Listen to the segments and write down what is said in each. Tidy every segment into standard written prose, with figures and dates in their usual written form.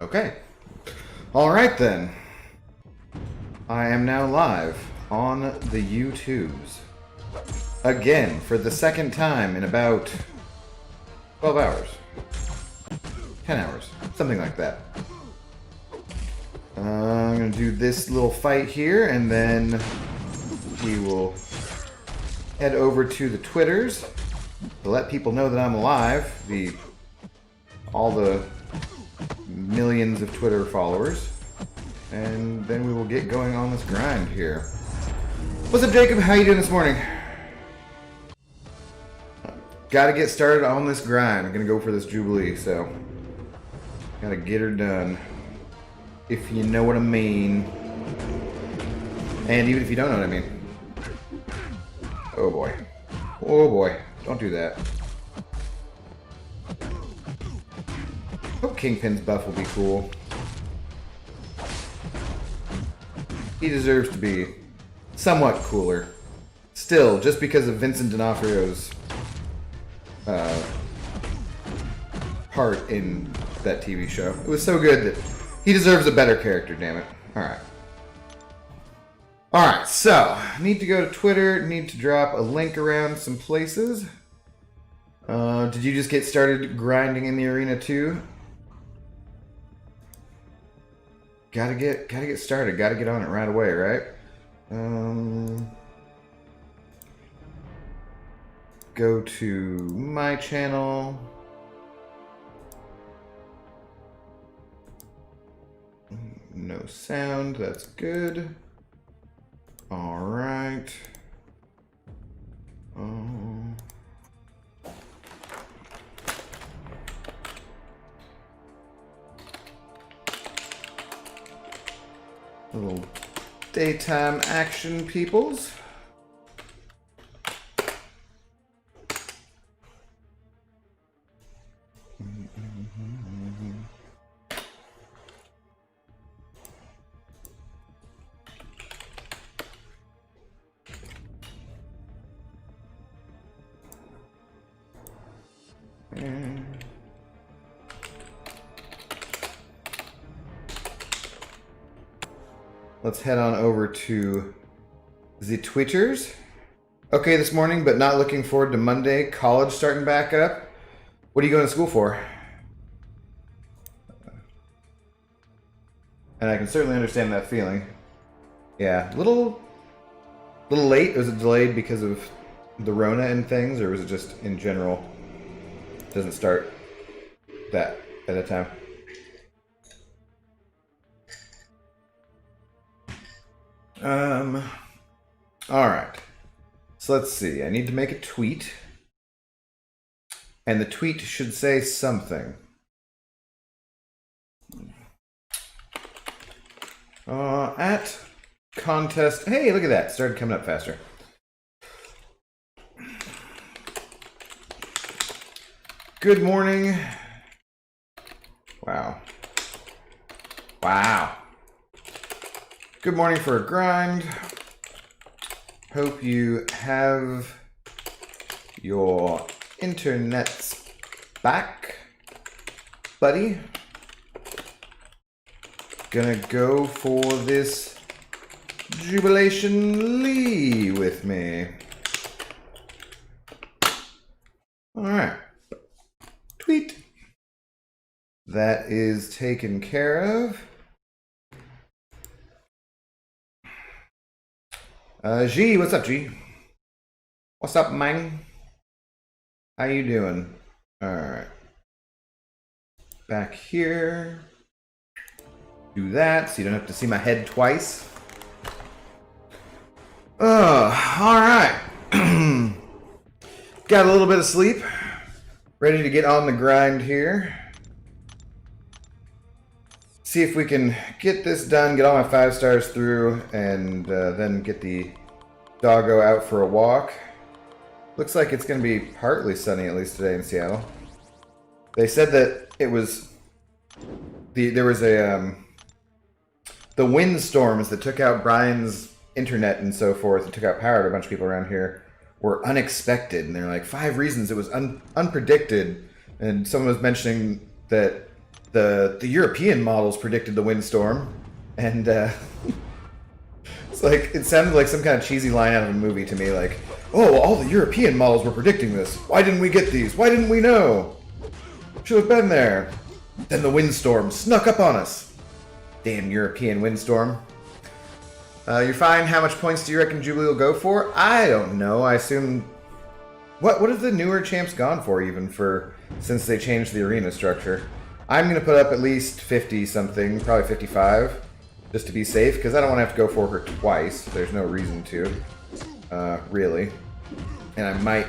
Okay. All right then. I am now live on the YouTubes. Again, for the second time in about 12 hours. 10 hours. Something like that. I'm going to do this little fight here, and then we will head over to the Twitters to let people know that I'm alive. All the millions of Twitter followers. And then we will get going on this grind here. What's up, Jacob? How you doing this morning? Gotta get started on this grind. I'm gonna go for this Jubilee, so gotta get her done. If you know what I mean. And even if you don't know what I mean. Oh boy. Oh boy. Don't do that. Hope Kingpin's buff will be cool. He deserves to be somewhat cooler. Still, just because of Vincent D'Onofrio's part in that TV show. It was so good that he deserves a better character, damn it. Alright. Alright, so, need to go to Twitter, need to drop a link around some places. Did you just get started grinding in the arena too? Gotta get started. Gotta get on it right away, right? Go to my channel. No sound. That's good. All right. Little daytime action peoples. Let's head on over to the Twitters. Okay this morning, but not looking forward to Monday. College starting back up. What are you going to school for? And I can certainly understand that feeling. Yeah, little late. Was it delayed because of the Rona and things, or was it just in general? Doesn't start that at a time. Alright. So let's see. I need to make a tweet. And the tweet should say something. At contest. Hey, look at that. Started coming up faster. Good morning. Wow. Wow. Good morning for a grind. Hope you have your internets back, buddy. Gonna go for this Jubilation with me. Alright. Tweet. That is taken care of. G, what's up, G? What's up, man? How you doing? Alright. Back here. Do that so you don't have to see my head twice. Alright. Got a little bit of sleep. Ready to get on the grind here. See if we can get this done, get all my 5 stars through, and then get the doggo out for a walk. Looks like it's going to be partly sunny, at least today in Seattle. They said that it was there was the windstorms that took out Brian's internet and so forth and took out power to a bunch of people around here were unexpected. And they're like, 5 reasons it was unpredicted. And someone was mentioning that the European models predicted the windstorm. And it's like, it sounded like some kind of cheesy line out of a movie to me, like, oh, all the European models were predicting this. Why didn't we get these? Why didn't we know? Should have been there. Then the windstorm snuck up on us. Damn European windstorm. You're fine. How much points do you reckon Jubilee will go for? I don't know. I assume... What have the newer champs gone for, even, since they changed the arena structure? I'm going to put up at least 50-something, probably 55, just to be safe, because I don't want to have to go for her twice. There's no reason to, really. And I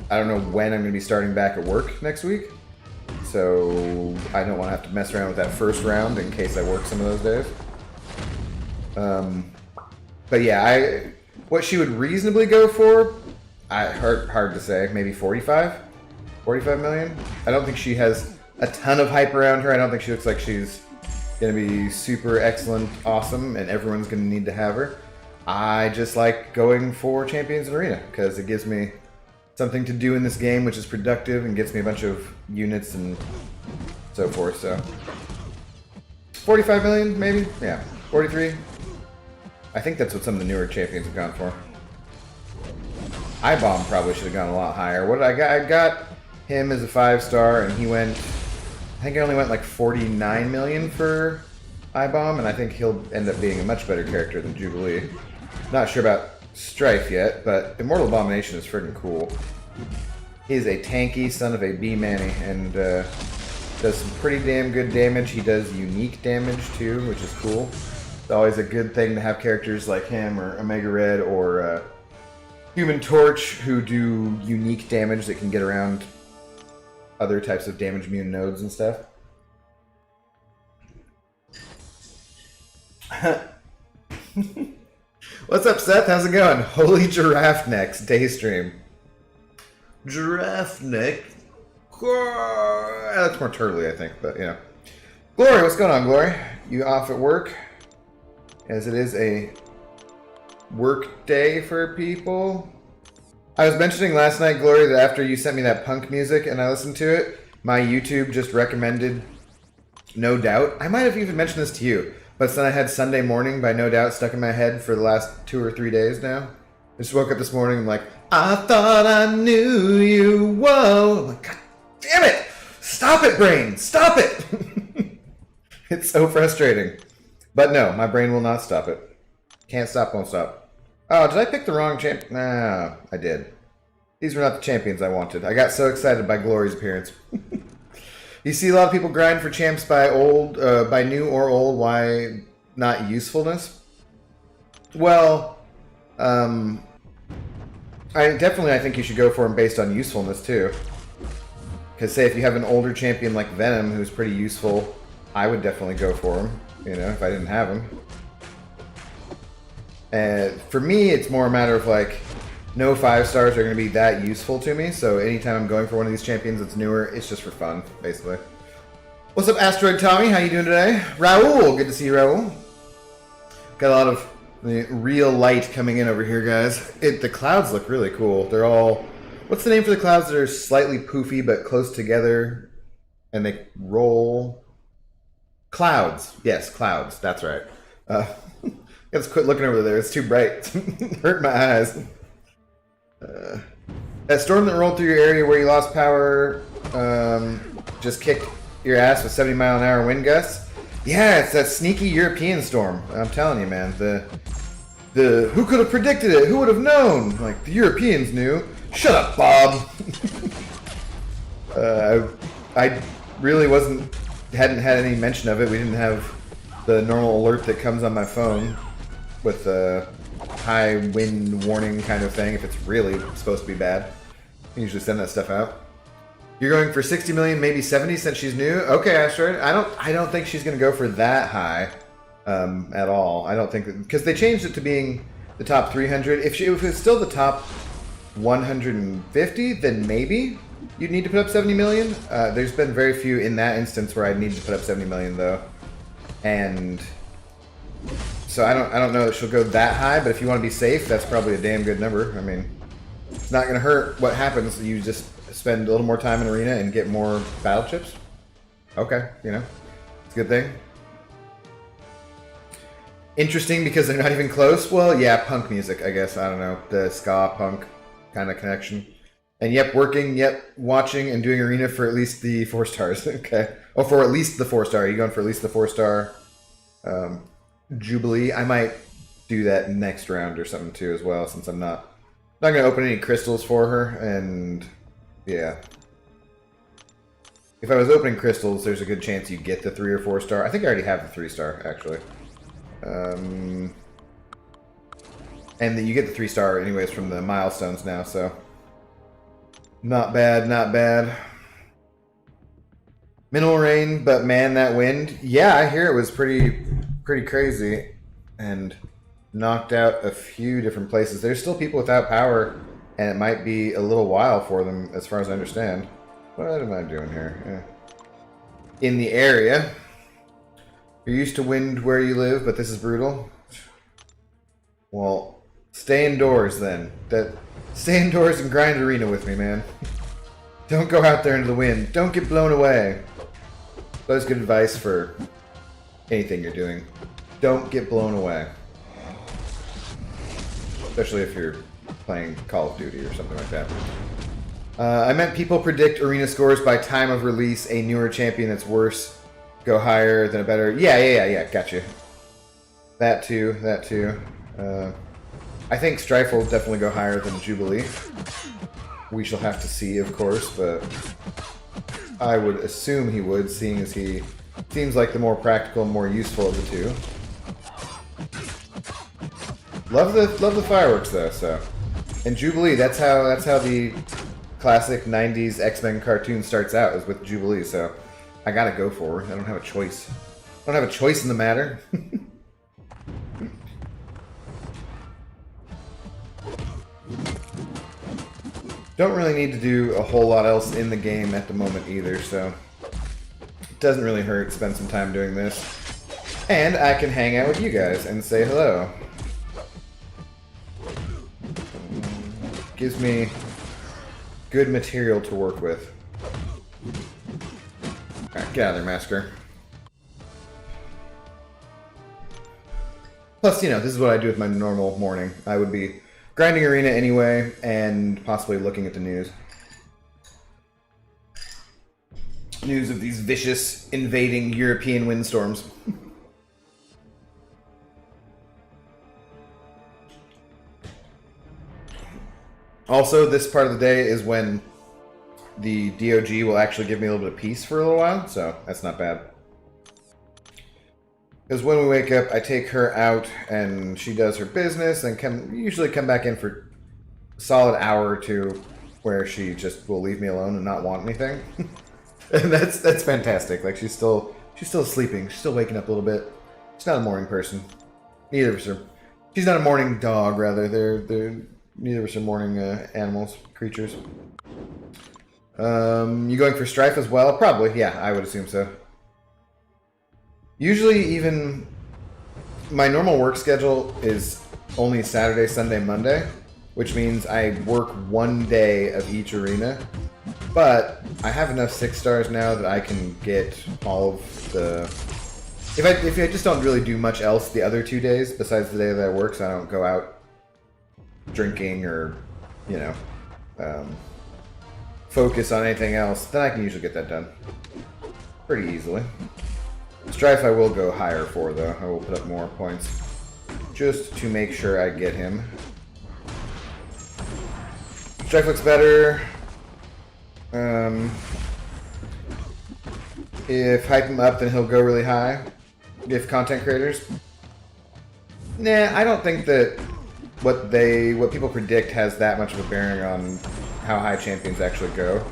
don't know when I'm going to be starting back at work next week, so I don't want to have to mess around with that first round in case I work some of those days. But yeah, what she would reasonably go for, hard to say, maybe 45 million? I don't think she has a ton of hype around her. I don't think she looks like she's going to be super excellent, awesome, and everyone's going to need to have her. I just like going for Champions in Arena, because it gives me something to do in this game, which is productive, and gets me a bunch of units and so forth, so... 45 million, maybe? Yeah. 43? I think that's what some of the newer champions have gone for. I-Bomb probably should have gone a lot higher. What did I got? I got him as a 5-star, and he went... I think I only went like 49 million for I-Bomb, and I think he'll end up being a much better character than Jubilee. Not sure about Strife yet, but Immortal Abomination is friggin' cool. He is a tanky son of a B-Manny, and does some pretty damn good damage. He does unique damage too, which is cool. It's always a good thing to have characters like him, or Omega Red, or Human Torch, who do unique damage that can get around other types of damage immune nodes and stuff. What's up, Seth? How's it going? Holy Giraffe Necks Daystream. Giraffe Neck? That's more turtly, I think, but yeah. Glory, what's going on, Glory? You off at work? As it is a work day for people. I was mentioning last night, Glory, that after you sent me that punk music and I listened to it, my YouTube just recommended No Doubt. I might have even mentioned this to you, but then I had Sunday Morning by No Doubt stuck in my head for the last 2 or 3 days now. I just woke up this morning and I'm like, I thought I knew you, whoa. I'm like, God damn it! Stop it, brain! Stop it! It's so frustrating. But no, my brain will not stop it. Can't stop, won't stop. Oh, did I pick the wrong champ? Nah, I did. These were not the champions I wanted. I got so excited by Glory's appearance. You see a lot of people grind for champs by new or old. Why not usefulness? Well, I think you should go for them based on usefulness too. Because say if you have an older champion like Venom who's pretty useful, I would definitely go for him. You know, if I didn't have him. And for me, it's more a matter of like, no 5-stars are going to be that useful to me. So anytime I'm going for one of these champions that's newer, it's just for fun, basically. What's up, Asteroid Tommy? How you doing today? Raul, good to see you, Raul. Got a lot of the real light coming in over here, guys. The clouds look really cool. They're all... What's the name for the clouds that are slightly poofy but close together and they roll? Clouds. Yes, clouds. That's right. Let's quit looking over there. It's too bright. Hurt my eyes. That storm that rolled through your area where you lost power just kicked your ass with 70-mile-an-hour wind gusts. Yeah, it's that sneaky European storm. I'm telling you, man. The who could have predicted it? Who would have known? Like, the Europeans knew. Shut up, Bob. I really hadn't had any mention of it. We didn't have the normal alert that comes on my phone with the high wind warning kind of thing if it's really supposed to be bad. I usually send that stuff out. You're going for 60 million, maybe 70 since she's new? Okay, Asteroid. I don't think she's going to go for that high at all. I don't think that, because they changed it to being the top 300. If it's still the top 150, then maybe you'd need to put up 70 million. There's been very few in that instance where I'd need to put up 70 million though. And so so I don't know that she'll go that high, but if you want to be safe, that's probably a damn good number. I mean, it's not going to hurt. What happens? You just spend a little more time in arena and get more battle chips. Okay, you know, it's a good thing. Interesting because they're not even close. Well, yeah, punk music, I guess. I don't know, the ska punk kind of connection. And yep, working, yep, watching and doing arena for at least the 4 stars. Okay. Oh, for at least the 4-star. Are you going for at least the 4-star Jubilee? I might do that next round or something too as well, since I'm not going to open any crystals for her. And yeah, if I was opening crystals, there's a good chance you get the 3 or 4-star. I think I already have the 3-star actually. And that you get the 3-star anyways from the milestones now, so not bad, not bad. Minimal rain, but man, that wind. Yeah, I hear it was pretty crazy and knocked out a few different places. There's still people without power, and it might be a little while for them, as far as I understand. What am I doing here? In the area. You're used to wind where you live, but this is brutal. Well, stay indoors then. Stay indoors and grind arena with me, man. Don't go out there into the wind. Don't get blown away. That's good advice for anything you're doing. Don't get blown away. Especially if you're playing Call of Duty or something like that. I meant people predict arena scores by time of release. A newer champion that's worse go higher than a better. Yeah. Gotcha. That too. I think Strife will definitely go higher than Jubilee. We shall have to see, of course, but I would assume he would, seeing as he seems like the more practical and more useful of the two. Love the fireworks though. So, and Jubilee, that's how the classic '90s X-Men cartoon starts out, is with Jubilee. So, I gotta go for her. I don't have a choice. I don't have a choice in the matter. Don't really need to do a whole lot else in the game at the moment either, so it doesn't really hurt to spend some time doing this. And I can hang out with you guys and say hello. Gives me good material to work with. Alright, get out of there, Masker. Plus, you know, this is what I do with my normal morning. I would be grinding arena anyway, and possibly looking at the news. News of these vicious, invading European windstorms. Also, this part of the day is when the DOG will actually give me a little bit of peace for a little while, so that's not bad. Because when we wake up, I take her out, and she does her business, and usually come back in for a solid hour or two, where she just will leave me alone and not want anything. And that's fantastic. Like, she's still sleeping. She's still waking up a little bit. She's not a morning person. Neither of us are. She's not a morning dog, rather. They're neither of us are morning animals, creatures. You going for Strife as well? Probably. Yeah, I would assume so. Usually, even my normal work schedule is only Saturday, Sunday, Monday, which means I work one day of each arena. But I have enough 6 stars now that I can get all of the. If I just don't really do much else the other 2 days besides the day that I work, so I don't go out drinking or, you know, focus on anything else, then I can usually get that done pretty easily. Strife I will go higher for, though. I will put up more points just to make sure I get him. Strife looks better. If hype him up, then he'll go really high. If content creators, nah, I don't think that what people predict has that much of a bearing on how high champions actually go.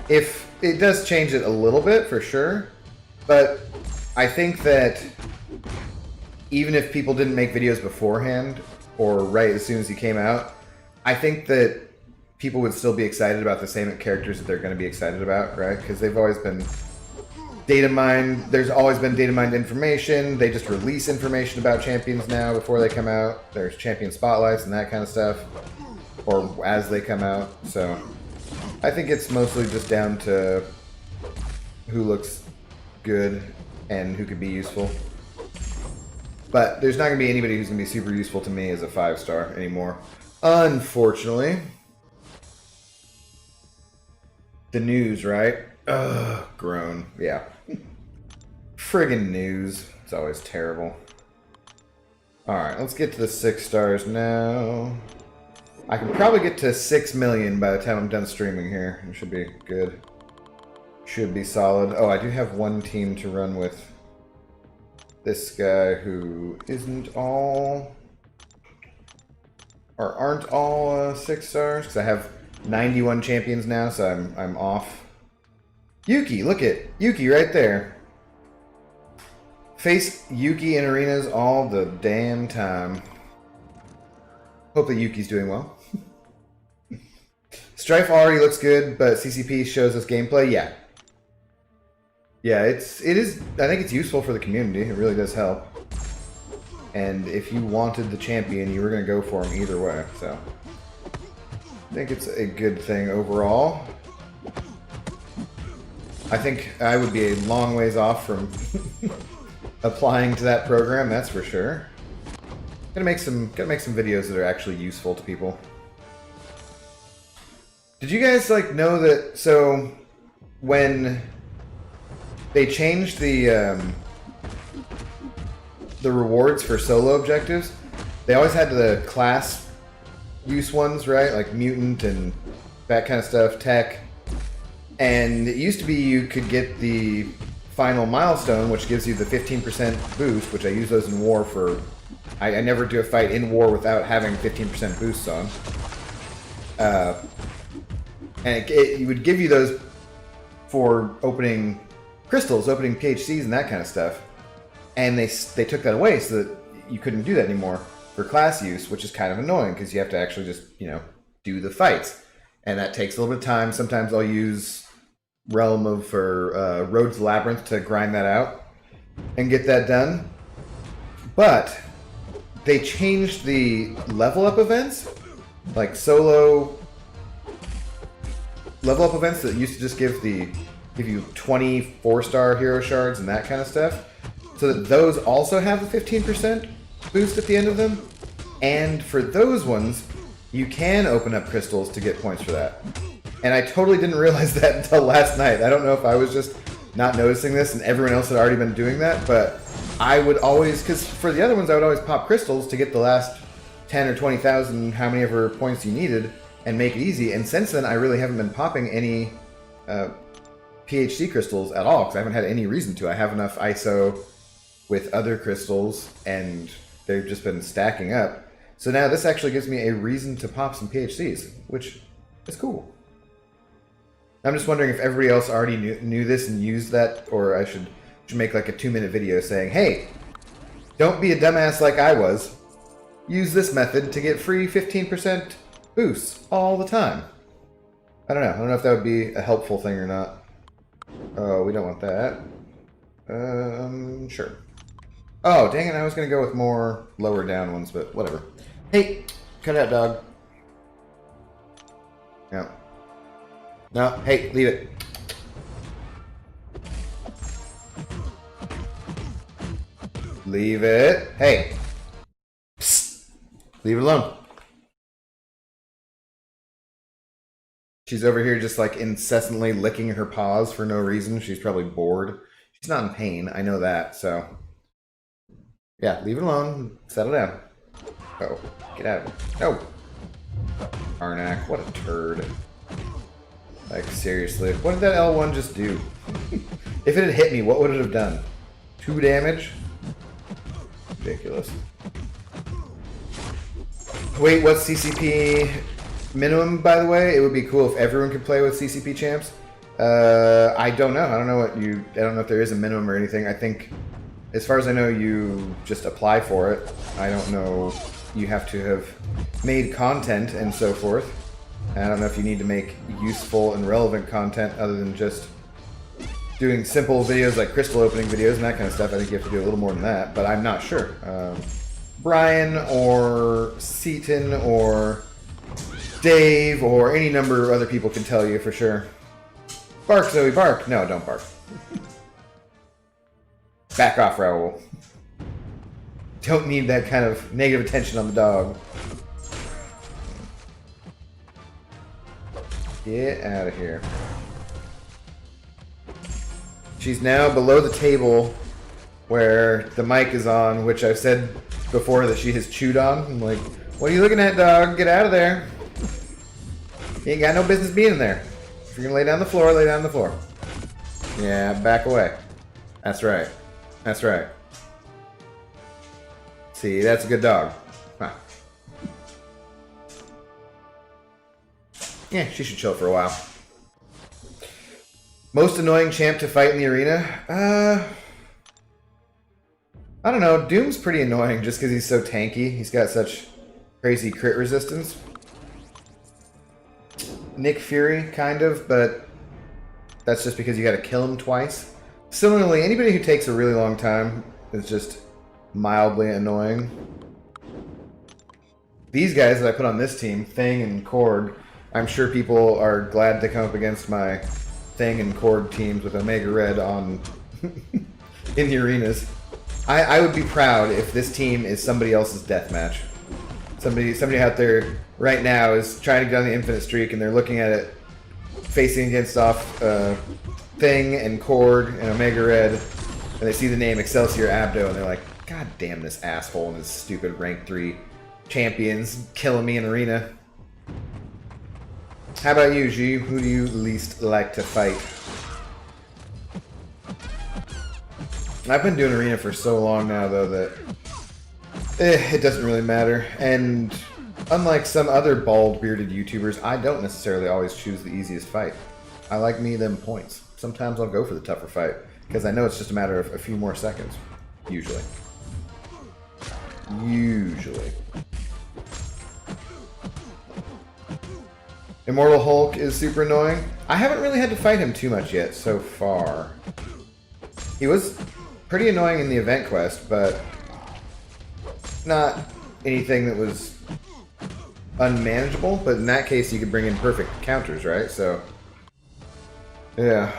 If it does change it a little bit for sure, but I think that even if people didn't make videos beforehand or right as soon as he came out, I think that people would still be excited about the same characters that they're going to be excited about, right? Because they've always been data mine. There's always been data mined information. They just release information about champions now before they come out. There's champion spotlights and that kind of stuff, or as they come out. So I think it's mostly just down to who looks good and who could be useful. But there's not going to be anybody who's going to be super useful to me as a 5-star anymore, unfortunately. The news, right? Ugh, groan. Yeah. Friggin' news. It's always terrible. Alright, let's get to the 6 stars now. I can probably get to 6 million by the time I'm done streaming here. It should be good. Should be solid. Oh, I do have one team to run with. This guy who isn't all... or aren't all 6 stars, because I have 91 champions now, so I'm off. Yuki, look at Yuki right there. Face Yuki in arenas all the damn time. Hope that Yuki's doing well. Strife already looks good, but CCP shows us gameplay. Yeah. Yeah, it is. I think it's useful for the community. It really does help. And if you wanted the champion, you were going to go for him either way. So I think it's a good thing overall. I think I would be a long ways off from applying to that program. That's for sure. Gonna make some videos that are actually useful to people. Did you guys like know that? So when they changed the rewards for solo objectives, they always had the class use ones, right? Like mutant and that kind of stuff, tech. And it used to be you could get the final milestone, which gives you the 15% boost, which I use those in war for... I never do a fight in war without having 15% boosts on. And it would give you those for opening crystals, opening PHCs and that kind of stuff. And they took that away so that you couldn't do that anymore for class use, which is kind of annoying because you have to actually just, you know, do the fights. And that takes a little bit of time. Sometimes I'll use Realm of or Road's Labyrinth to grind that out and get that done. But they changed the level up events, like solo level up events that used to just give you 20 4-star hero shards and that kind of stuff, so that those also have the 15% boost at the end of them. And for those ones, you can open up crystals to get points for that. And I totally didn't realize that until last night. I don't know if I was just not noticing this and everyone else had already been doing that, but I would always, because for the other ones I would always pop crystals to get the last 10 or 20,000, how many ever points you needed, and make it easy. And since then I really haven't been popping any PHC crystals at all, because I haven't had any reason to. I have enough ISO with other crystals and they've just been stacking up. So now this actually gives me a reason to pop some PHCs, which is cool. I'm just wondering if everybody else already knew this and used that, or I should make like a 2-minute video saying, hey, don't be a dumbass like I was. Use this method to get free 15% boosts all the time. I don't know. I don't know if that would be a helpful thing or not. Oh, we don't want that. Sure. Oh, dang it. I was going to go with more lower down ones, but whatever. Hey, cut out, dog. No. No, hey, leave it. Leave it. Hey. Psst. Leave it alone. She's over here just like incessantly licking her paws for no reason. She's probably bored. She's not in pain. I know that, so. Yeah, leave it alone. Settle down. Oh, get out. No. Arnak, what a turd. Like, seriously. What did that L1 just do? If it had hit me, what would it have done? 2 damage? Ridiculous. Wait, what's CCP minimum, by the way? It would be cool if everyone could play with CCP champs. I don't know. I don't know if there is a minimum or anything. I think, as far as I know, you just apply for it. I don't know. You have to have made content and so forth. I don't know if you need to make useful and relevant content other than just doing simple videos like crystal opening videos and that kind of stuff. I think you have to do a little more than that, but I'm not sure. Brian or Seaton or Dave or any number of other people can tell you for sure. Bark, Zoe, bark. No, don't bark. Back off, Raoul. Don't need that kind of negative attention on the dog. Get out of here. She's now below the table where the mic is on, which I've said before that she has chewed on. I'm like, what are you looking at, dog? Get out of there. You ain't got no business being in there. If you're gonna lay down on the floor, lay down on the floor. Yeah, back away. That's right. That's right. See, that's a good dog. Huh. Yeah, she should chill for a while. Most annoying champ to fight in the arena? I don't know. Doom's pretty annoying just because he's so tanky. He's got such crazy crit resistance. Nick Fury, kind of, but that's just because you gotta kill him twice. Similarly, anybody who takes a really long time is just mildly annoying. These guys that I put on this team, Thing and Cord, I'm sure people are glad to come up against my Thing and Cord teams with Omega Red on in the arenas. I would be proud if this team is somebody else's deathmatch. Somebody out there right now is trying to get on the infinite streak and they're looking at it facing against off Thing and Cord and Omega Red, and they see the name Excelsior Abdo and they're like, God damn this asshole and his stupid rank 3 champions killing me in arena. How about you, G? Who do you least like to fight? I've been doing arena for so long now, though, that it doesn't really matter. And unlike some other bald, bearded YouTubers, I don't necessarily always choose the easiest fight. I like me them points. Sometimes I'll go for the tougher fight, because I know it's just a matter of a few more seconds. Usually. Usually. Immortal Hulk is super annoying. I haven't really had to fight him too much yet so far. He was pretty annoying in the event quest, but not anything that was unmanageable. But in that case, you could bring in perfect counters, right? So, yeah.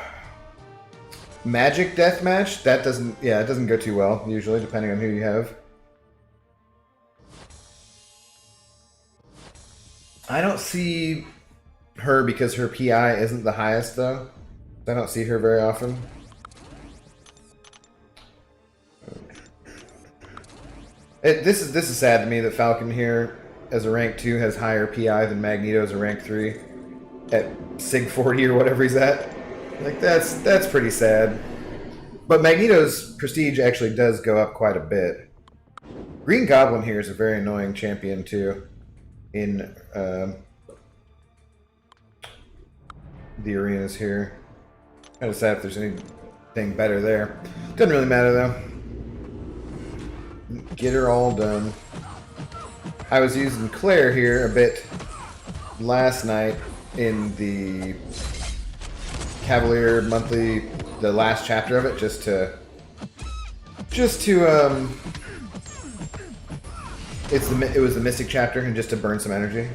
Magic Deathmatch, that doesn't, yeah, it doesn't go too well, usually, depending on who you have. I don't see her because her PI isn't the highest, though. I don't see her very often. This is sad to me that Falcon here, as a rank 2, has higher PI than Magneto as a rank 3 at Sig 40 or whatever he's at. Like, that's pretty sad. But Magneto's prestige actually does go up quite a bit. Green Goblin here is a very annoying champion, too, in the arenas here. Kind of sad if there's anything better there. Doesn't really matter, though. Get her all done. I was using Claire here a bit last night in the Cavalier Monthly, the last chapter of it, just to it was the Mystic chapter, and just to burn some energy.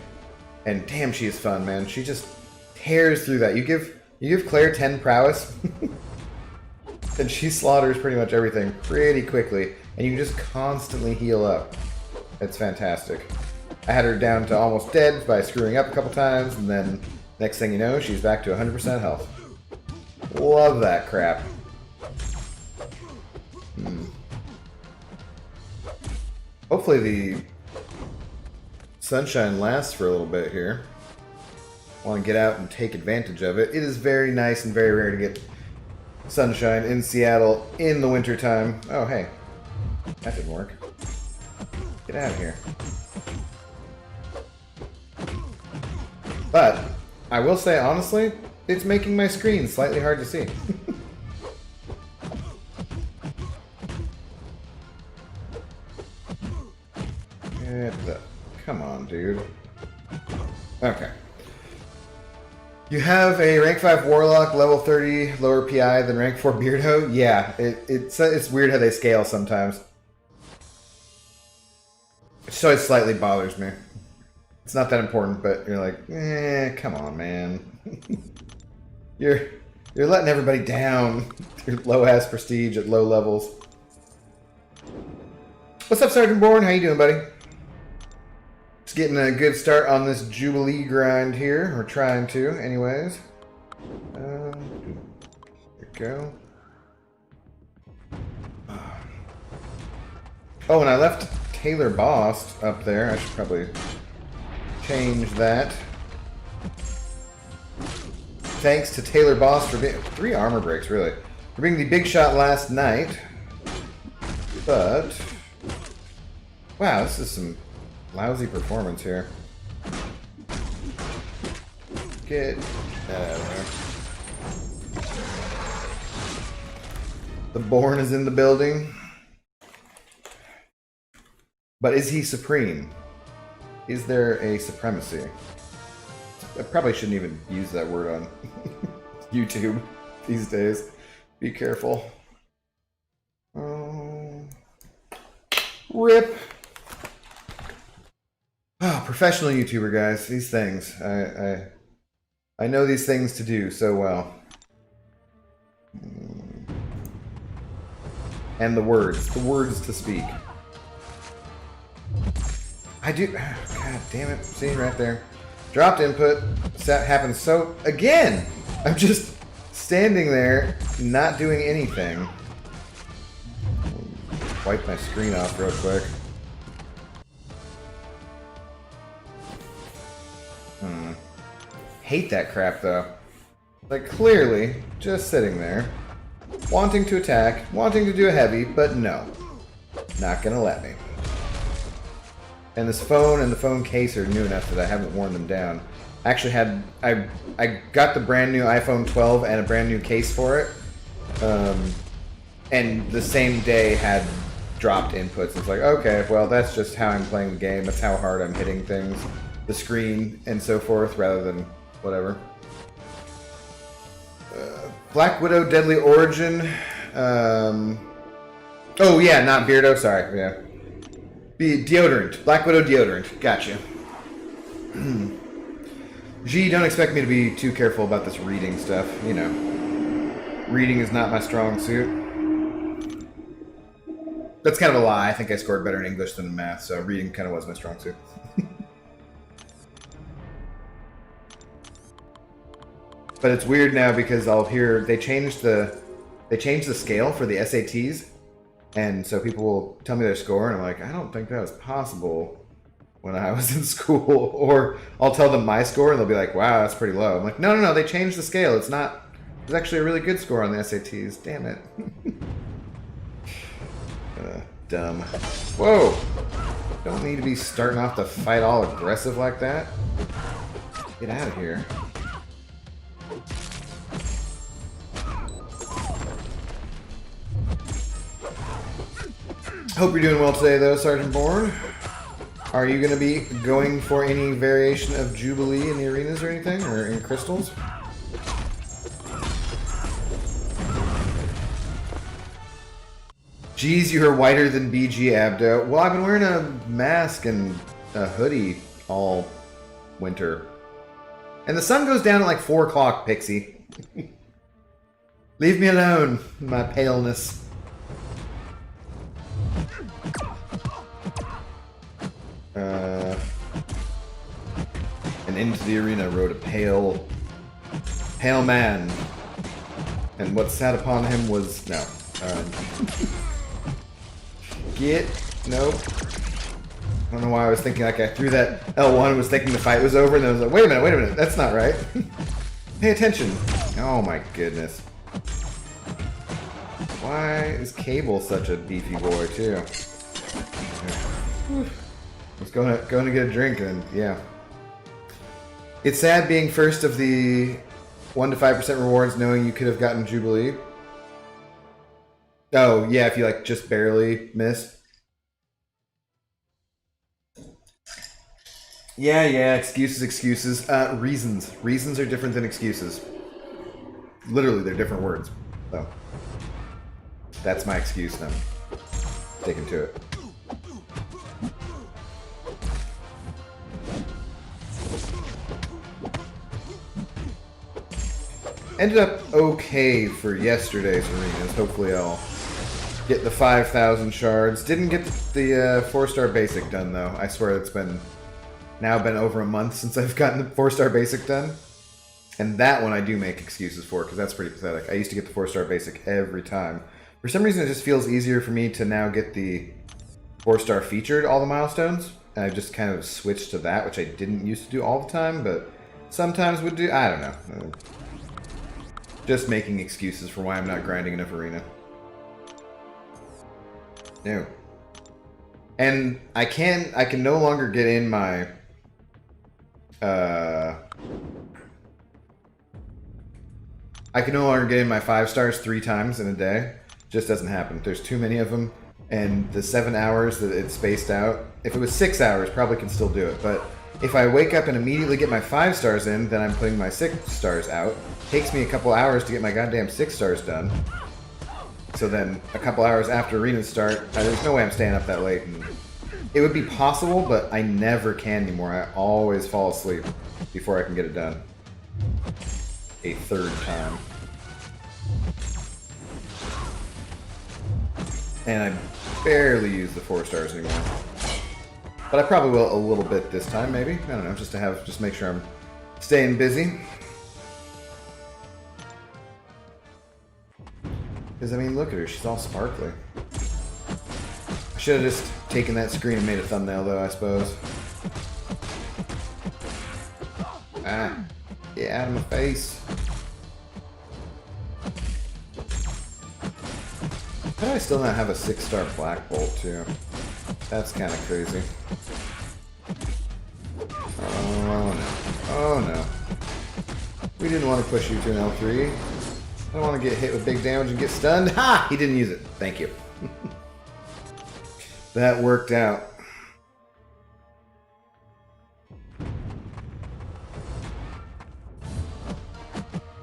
And damn, she is fun, man. She just tears through that. You give Claire 10 prowess, and she slaughters pretty much everything pretty quickly, and you can just constantly heal up. It's fantastic. I had her down to almost dead by screwing up a couple times, and then next thing you know, she's back to 100% health. Love that crap. Hopefully the sunshine lasts for a little bit here. I want to get out and take advantage of it. It is very nice and very rare to get sunshine in Seattle in the wintertime. Oh, hey. That didn't work. Get out of here. But I will say, honestly, it's making my screen slightly hard to see. Come on, dude. Okay. You have a rank 5 Warlock, level 30, lower PI than rank 4 Beardo? Yeah, it's weird how they scale sometimes. So it slightly bothers me. It's not that important, but you're like, come on, man. You're letting everybody down. Your low-ass prestige at low levels. What's up, Sergeant Bourne? How you doing, buddy? Just getting a good start on this Jubilee grind here. We're trying to, anyways. There we go. Oh, and I left Taylor Boss up there. I should probably change that. Thanks to Taylor Boss for being 3 armor breaks, really. For being the big shot last night. But wow, this is some lousy performance here. Get that out of there. The Bourne is in the building. But is he supreme? Is there a supremacy? I probably shouldn't even use that word on YouTube these days. Be careful. Rip. Oh, professional YouTuber, guys. These things. I know these things to do so well. And the words to speak. I do. God damn it. See, right there. Dropped input. That happens so. Again! I'm just standing there, not doing anything. Wipe my screen off real quick. Hate that crap, though. Like, clearly, just sitting there, wanting to attack, wanting to do a heavy, but no. Not gonna let me. And this phone and the phone case are new enough that I haven't worn them down. I actually had... I got the brand new iPhone 12 and a brand new case for it. And the same day had dropped inputs. It's like, okay, well, that's just how I'm playing the game. That's how hard I'm hitting things. The screen and so forth, rather than whatever. Black Widow Deadly Origin. Oh, yeah, not Beardo. Sorry, yeah. Deodorant. Black Widow deodorant. Gotcha. G, don't expect me to be too careful about this reading stuff. You know. Reading is not my strong suit. That's kind of a lie. I think I scored better in English than in math, so reading kind of was my strong suit. But it's weird now because I'll hear they changed the scale for the SATs, and so people will tell me their score, and I'm like, I don't think that was possible when I was in school. Or I'll tell them my score, and they'll be like, wow, that's pretty low. I'm like, no, they changed the scale. It's actually a really good score on the SATs. Damn it. Dumb. Whoa! Don't need to be starting off the fight all aggressive like that. Get out of here. Hope you're doing well today, though, Sergeant Bourne. Are you going to be going for any variation of Jubilee in the arenas or anything, or in crystals? Geez, you are whiter than BG, Abdo. Well, I've been wearing a mask and a hoodie all winter. And the sun goes down at like 4 o'clock, Pixie. Leave me alone, my paleness. And into the arena rode a pale man. And what sat upon him was... No. Nope. I don't know why I was thinking like I threw that L1 and was thinking the fight was over, and then I was like, wait a minute, that's not right. Pay attention. Oh my goodness. Why is Cable such a beefy boy too? Let's go to get a drink, and yeah. It's sad being first of the 1 to 5% rewards, knowing you could have gotten Jubilee. Oh yeah, if you like just barely missed. Yeah, excuses, excuses. Reasons. Reasons are different than excuses. Literally, they're different words. So, that's my excuse, and I'm sticking to it. Ended up okay for yesterday's arenas. Hopefully I'll get the 5,000 shards. Didn't get the 4-star basic done, though. I swear it's been over a month since I've gotten the 4-star basic done. And that one I do make excuses for, because that's pretty pathetic. I used to get the 4-star basic every time. For some reason, it just feels easier for me to now get the 4-star featured all the milestones. And I just kind of switched to that, which I didn't used to do all the time, but sometimes would do. I don't know. Just making excuses for why I'm not grinding enough arena. No. And I can no longer get in my I can no longer get in my 5 stars 3 times in a day. Just doesn't happen. There's too many of them, and the 7 hours that it's spaced out. If it was 6 hours, probably can still do it. But if I wake up and immediately get my 5 stars in, then I'm putting my 6 stars out. Takes me a couple hours to get my goddamn 6 stars done. So then, a couple hours after arenas start, there's no way I'm staying up that late. And it would be possible, but I never can anymore. I always fall asleep before I can get it done. A 3rd time. And I barely use the 4 stars anymore. But I probably will a little bit this time, maybe. I don't know, just make sure I'm staying busy. Because, I mean, look at her. She's all sparkly. I should have just taken that screen and made a thumbnail, though, I suppose. Ah. Get out of my face. How do I still not have a 6-star Black Bolt, too? That's kind of crazy. Oh, no. Oh, no. We didn't want to push you to an L3. I don't want to get hit with big damage and get stunned. Ha! He didn't use it. Thank you. That worked out.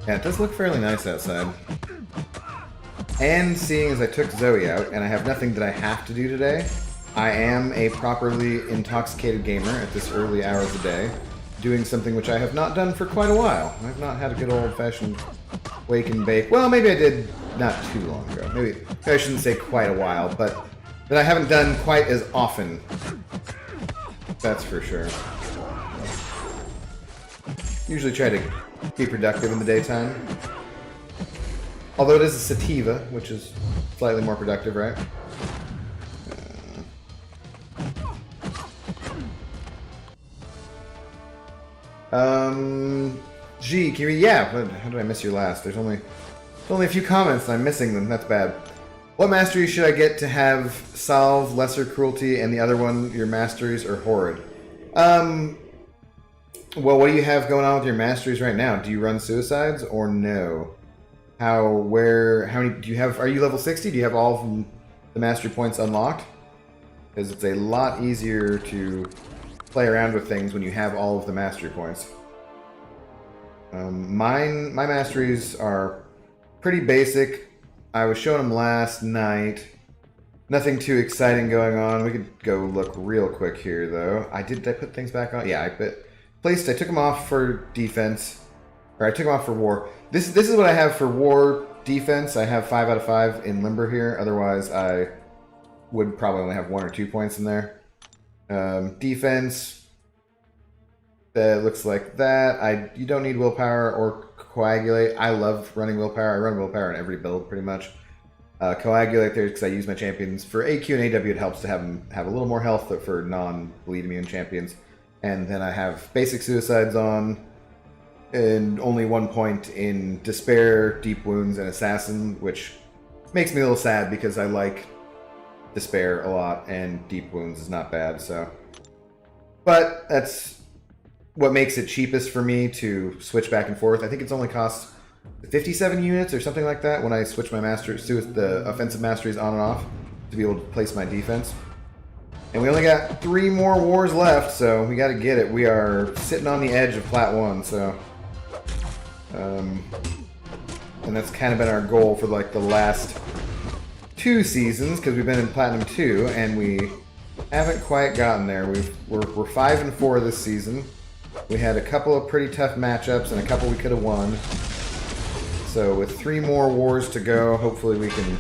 Yeah, it does look fairly nice outside. And seeing as I took Zoe out, and I have nothing that I have to do today, I am a properly intoxicated gamer at this early hour of the day, doing something which I have not done for quite a while. I've not had a good old-fashioned wake and bake. Well, maybe I did not too long ago. Maybe I shouldn't say quite a while, but that I haven't done quite as often. That's for sure. Usually try to be productive in the daytime. Although it is a sativa, which is slightly more productive, right? G, can you read? Yeah, how did I miss your last? There's only a few comments and I'm missing them. That's bad. What mastery should I get to have Salve, Lesser Cruelty, and the other one, your masteries, or Horrid? Well, what do you have going on with your masteries right now? Do you run suicides or no? How many do you have? Are you level 60? Do you have all of the mastery points unlocked? Because it's a lot easier to play around with things when you have all of the mastery points. My masteries are pretty basic. I was showing them last night. Nothing too exciting going on. We could go look real quick here, though. Did I put things back on? Yeah, I took them off for defense. Or I took them off for war. This is what I have for war defense. I have 5 out of 5 in Limber here. Otherwise, I would probably only have 1 or 2 points in there. Defense, that looks like that. You don't need willpower or coagulate. I love running willpower. I run willpower in every build, pretty much. Coagulate there because I use my champions. For AQ and AW, it helps to have them have a little more health for non-bleed immune champions. And then I have basic suicides on. And only 1 point in Despair, Deep Wounds, and Assassin, which makes me a little sad because I like Despair a lot, and Deep Wounds is not bad, so. But that's what makes it cheapest for me to switch back and forth. I think it's only costs 57 units or something like that when I switch my masteries to the offensive masteries on and off to be able to place my defense. And we only got 3 more wars left, so we got to get it. We are sitting on the edge of Plat 1, so... and that's kind of been our goal for like the last 2 seasons, because we've been in Platinum 2, and we haven't quite gotten there. We're 5-4 this season. We had a couple of pretty tough matchups, and a couple we could have won. So with 3 more wars to go, hopefully we can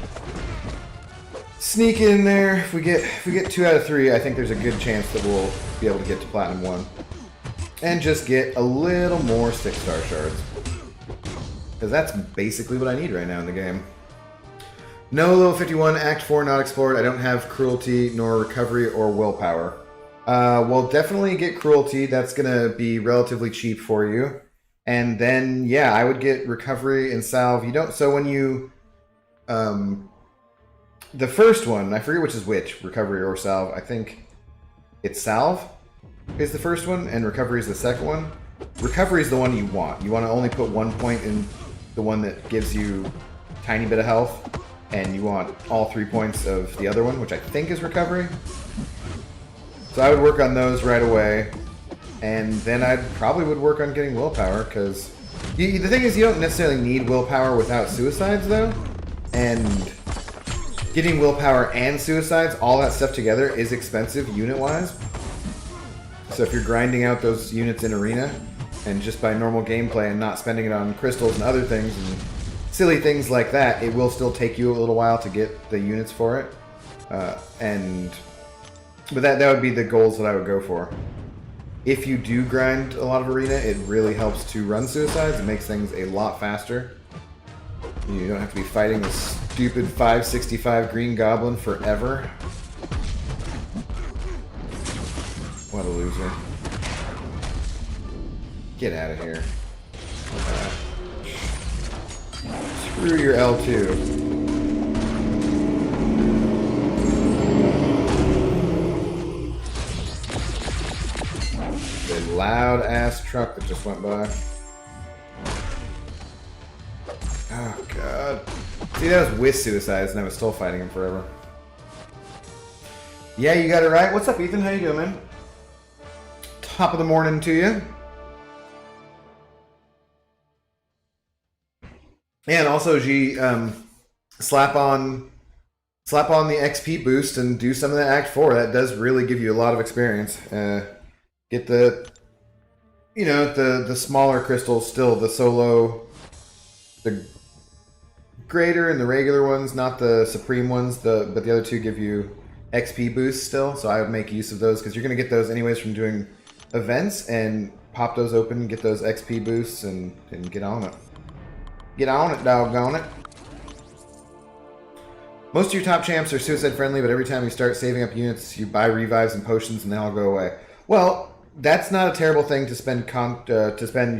sneak in there. If we get 2 out of 3, I think there's a good chance that we'll be able to get to Platinum 1. And just get a little more 6-star shards. Because that's basically what I need right now in the game. No level 51, Act 4 not explored. I don't have Cruelty, nor Recovery, or Willpower. We'll definitely get Cruelty. That's going to be relatively cheap for you. And then, yeah, I would get Recovery and Salve. You don't... So when you... the first one, I forget which is which, Recovery or Salve. I think it's Salve is the first one, and Recovery is the second one. Recovery is the one you want. You want to only put 1 point in the one that gives you a tiny bit of health, and you want all 3 points of the other one, which I think is Recovery. So I would work on those right away, and then I probably would work on getting Willpower, because the thing is you don't necessarily need Willpower without Suicides, though, and getting Willpower and Suicides, all that stuff together, is expensive unit-wise. So if you're grinding out those units in Arena, and just by normal gameplay and not spending it on crystals and other things and silly things like that, it will still take you a little while to get the units for it. But that would be the goals that I would go for. If you do grind a lot of Arena, it really helps to run Suicides. It makes things a lot faster. You don't have to be fighting this stupid 565 Green Goblin forever. What a loser. Get out of here. Screw your L2. The loud ass truck that just went by. Oh god. See, that was with Suicides and I was still fighting him forever. Yeah, you got it right. What's up, Ethan? How you doing, man? Top of the morning to you. And also, G, slap on the XP boost and do some of that Act 4. That does really give you a lot of experience. Get the, you know, the smaller crystals still, the solo, the greater and the regular ones, not the supreme ones, but the other two give you XP boosts still, so I would make use of those, because you're going to get those anyways from doing events, and pop those open, get those XP boosts, and get on it. Get on it, doggone it. Most of your top champs are suicide friendly, but every time you start saving up units, you buy revives and potions, and they all go away. Well, that's not a terrible thing to spend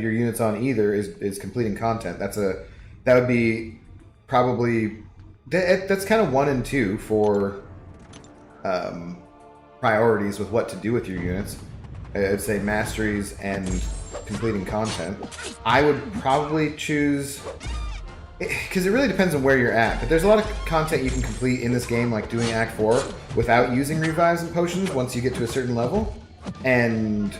your units on either. Is completing content. That would be probably that's kind of 1 and 2 for priorities with what to do with your units. I'd say masteries and completing content. I would probably choose, because it really depends on where you're at, but there's a lot of content you can complete in this game, like doing Act 4 without using revives and potions once you get to a certain level. And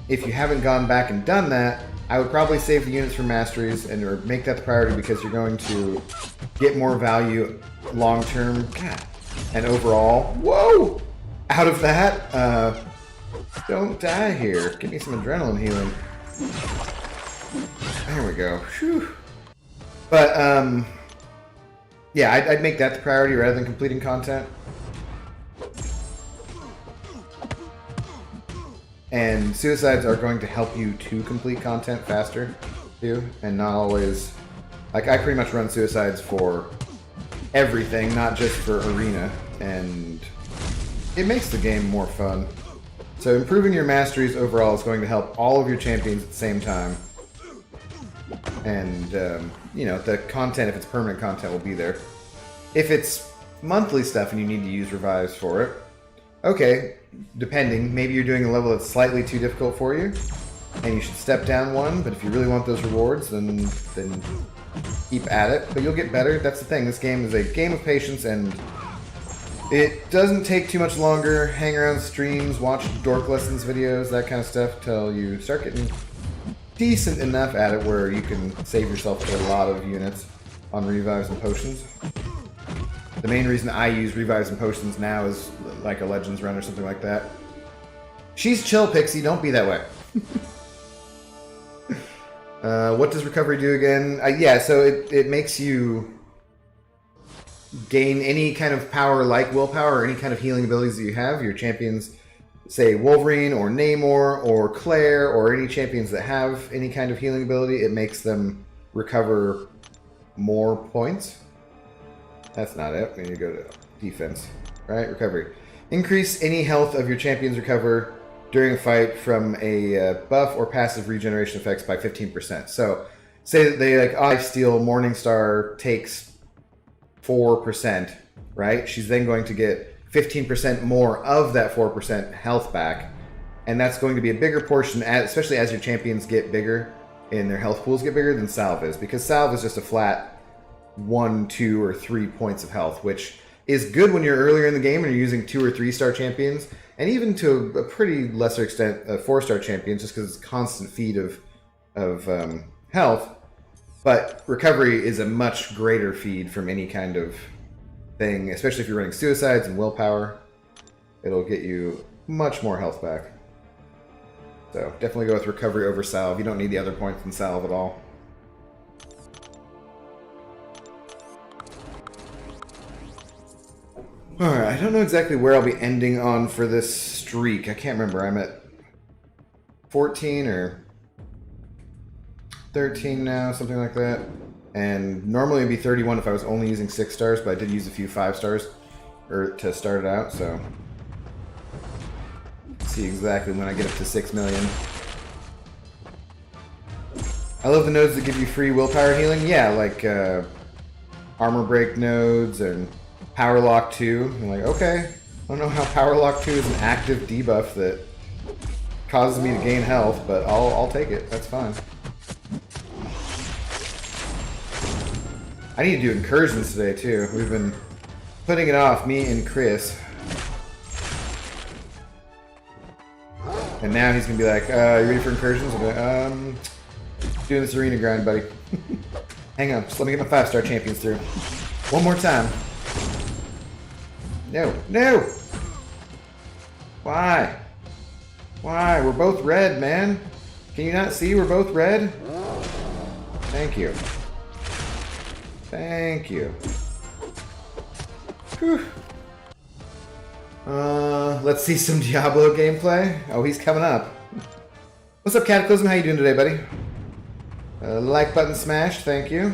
if you haven't gone back and done that, I would probably save the units for masteries or make that the priority, because you're going to get more value long term and overall, whoa, out of that. Don't die here. Give me some adrenaline healing. There we go. Whew. But yeah, I'd make that the priority rather than completing content. And suicides are going to help you to complete content faster, too, and not always... Like, I pretty much run suicides for everything, not just for Arena, and it makes the game more fun. So improving your masteries overall is going to help all of your champions at the same time. And, you know, the content, if it's permanent content, will be there. If it's monthly stuff and you need to use revives for it, okay, depending, maybe you're doing a level that's slightly too difficult for you, and you should step down 1, but if you really want those rewards, then keep at it. But you'll get better. That's the thing. This game is a game of patience, and It doesn't take too much longer. Hang around streams, watch dork lessons videos, that kind of stuff, till you start getting decent enough at it where you can save yourself a lot of units on revives and potions. The main reason I use revives and potions now is like a Legends run or something like that. She's chill, Pixie. Don't be that way. What does recovery do again? Yeah, so it makes you gain any kind of power like willpower or any kind of healing abilities that you have. Your champions, say Wolverine or Namor or Claire or any champions that have any kind of healing ability, it makes them recover more points. That's not it. We need to go to defense. Right? Recovery. Increase any health of your champions recover during a fight from a buff or passive regeneration effects by 15%. So, say that they like, Steal Morningstar takes 4%, right? She's then going to get 15% more of that 4% health back. And that's going to be a bigger portion, especially as your champions get bigger and their health pools get bigger than Salve is. Because Salve is just a flat 1, 2, or 3 points of health, which is good when you're earlier in the game and you're using 2 or 3 star champions. And even to a pretty lesser extent, 4-star champions, just because it's constant feed of health. But recovery is a much greater feed from any kind of thing, especially if you're running suicides and willpower. It'll get you much more health back. So definitely go with recovery over salve. You don't need the other points in salve at all. Alright, I don't know exactly where I'll be ending on for this streak. I can't remember. I'm at 14 or 13 now, something like that. And normally it'd be 31 if I was only using 6 stars, but I did use a few 5 stars to start it out, so see exactly when I get up to 6 million. I love the nodes that give you free willpower healing. Yeah, like armor break nodes and Power Lock 2. I'm like, okay, I don't know how Power Lock 2 is an active debuff that causes me to gain health, but I'll take it. That's fine. I need to do incursions today too. We've been putting it off, me and Chris. And now he's gonna be like, you ready for incursions? I'm like, doing this arena grind, buddy. Hang on, just let me get my 5-star champions through. One more time. No, no! Why? Why? We're both red, man. Can you not see we're both red? Thank you. Thank you. Whew. Let's see some Diablo gameplay. Oh, he's coming up. What's up, Cataclysm? How you doing today, buddy? Like button smashed, thank you.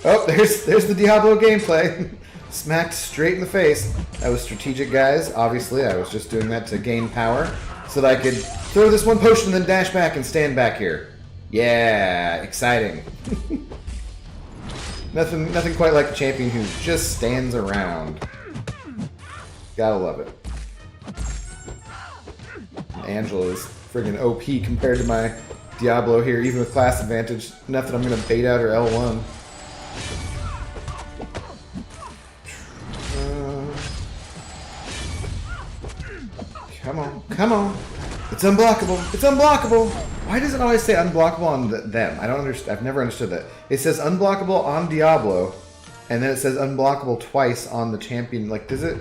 Oh, there's the Diablo gameplay. Smacked straight in the face. That was strategic, guys. Obviously, I was just doing that to gain power so that I could throw this one potion and then dash back and stand back here. Yeah, exciting. Nothing quite like a champion who just stands around. Gotta love it. Angela is friggin' OP compared to my Diablo here, even with class advantage. Nothing I'm gonna bait out her L1. Come on, come on. It's unblockable. It's unblockable. Why does it always say unblockable on them? I don't understand. I've never understood that. It says unblockable on Diablo, and then it says unblockable twice on the champion. Like, does it?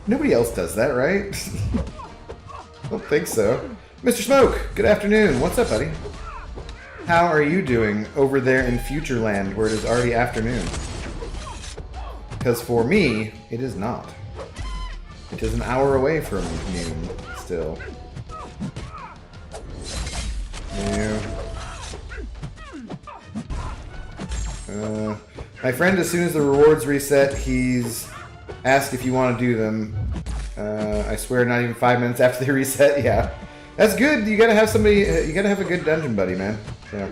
Nobody else does that, right? I don't think so. Mr. Smoke, good afternoon. What's up, buddy? How are you doing over there in Futureland, where it is already afternoon? Because for me, it is not. It is an hour away from noon, still. Yeah. My friend, as soon as the rewards reset, he's asked if you want to do them. I swear, not even 5 minutes after they reset. Yeah, that's good. You gotta have somebody. You gotta have a good dungeon buddy, man. Yeah.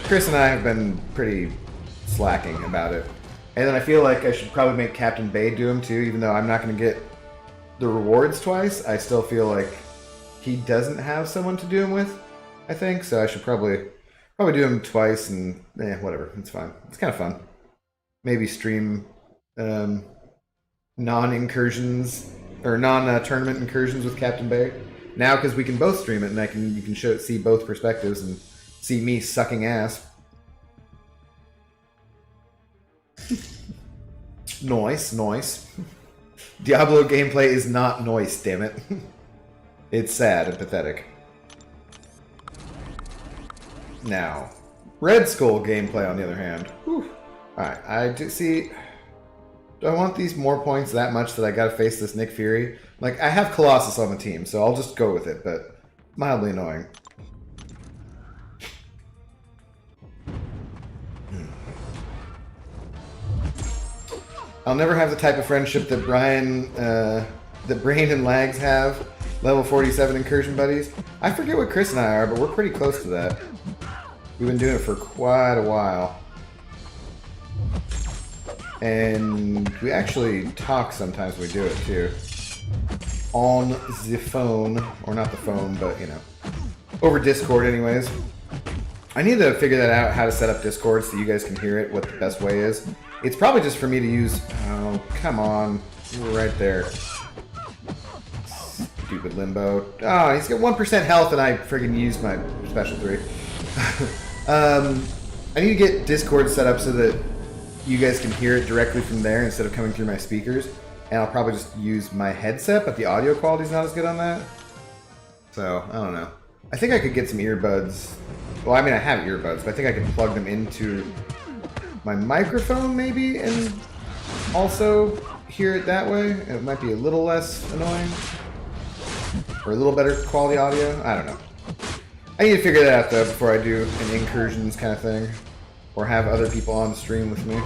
Chris and I have been pretty slacking about it, and then I feel like I should probably make Captain Bay do them too, even though I'm not gonna get the rewards twice. I still feel like he doesn't have someone to do them with. I think so. I should probably do them twice, and whatever. It's fine. It's kind of fun. Maybe stream non-incursions or non-tournament incursions with Captain Bay. Now, because we can both stream it, and you can see both perspectives and see me sucking ass. Noise. Diablo gameplay is not noise, damn it. It's sad and pathetic. Now, Red Skull gameplay, on the other hand. Alright, I do see... Do I want these more points that much that I gotta face this Nick Fury? Like, I have Colossus on the team, so I'll just go with it, but mildly annoying. I'll never have the type of friendship that Brain and Lags have. Level 47 incursion buddies. I forget what Chris and I are, but we're pretty close to that. We've been doing it for quite a while. And we actually talk sometimes when we do it too. On the phone, or not the phone, but you know, over Discord anyways. I need to figure that out, how to set up Discord so you guys can hear it, what the best way is. It's probably just for me to use... Oh, come on. You were right there. Stupid Limbo. Oh, he's got 1% health and I friggin' used my special 3. I need to get Discord set up so that you guys can hear it directly from there instead of coming through my speakers. And I'll probably just use my headset, but the audio quality's not as good on that. So, I don't know. I think I could get some earbuds. Well, I mean, I have earbuds, but I think I could plug them into my microphone, maybe, and also hear it that way. It might be a little less annoying. Or a little better quality audio. I don't know. I need to figure that out, though, before I do an incursions kind of thing. Or have other people on the stream with me.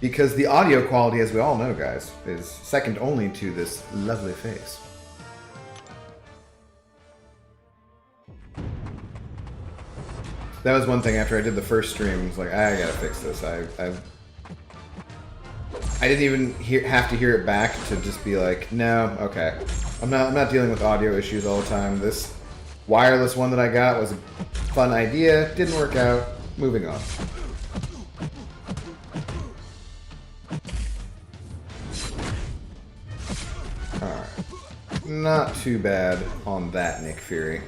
Because the audio quality, as we all know, guys, is second only to this lovely face. That was one thing after I did the first stream. I was like, I gotta fix this. I didn't even have to hear it back to just be like, no, okay. I'm not dealing with audio issues all the time. This wireless one that I got was a fun idea. Didn't work out. Moving on. Alright. Not too bad on that, Nick Fury.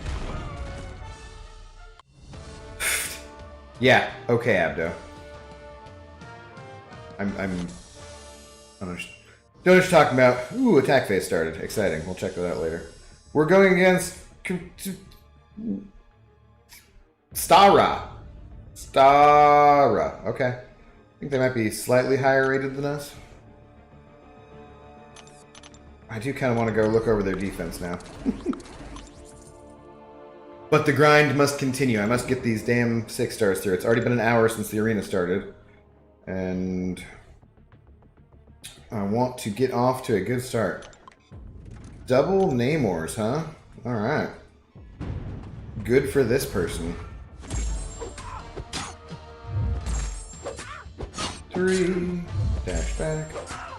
Yeah, okay, Abdo. I don't know what you're talking about. Ooh, attack phase started. Exciting. We'll check that out later. We're going against Stara. Okay. I think they might be slightly higher rated than us. I do kind of want to go look over their defense now. But the grind must continue. I must get these damn 6 stars through. It's already been an hour since the arena started. And I want to get off to a good start. Double Namors, huh? Alright. Good for this person. 3, dash back.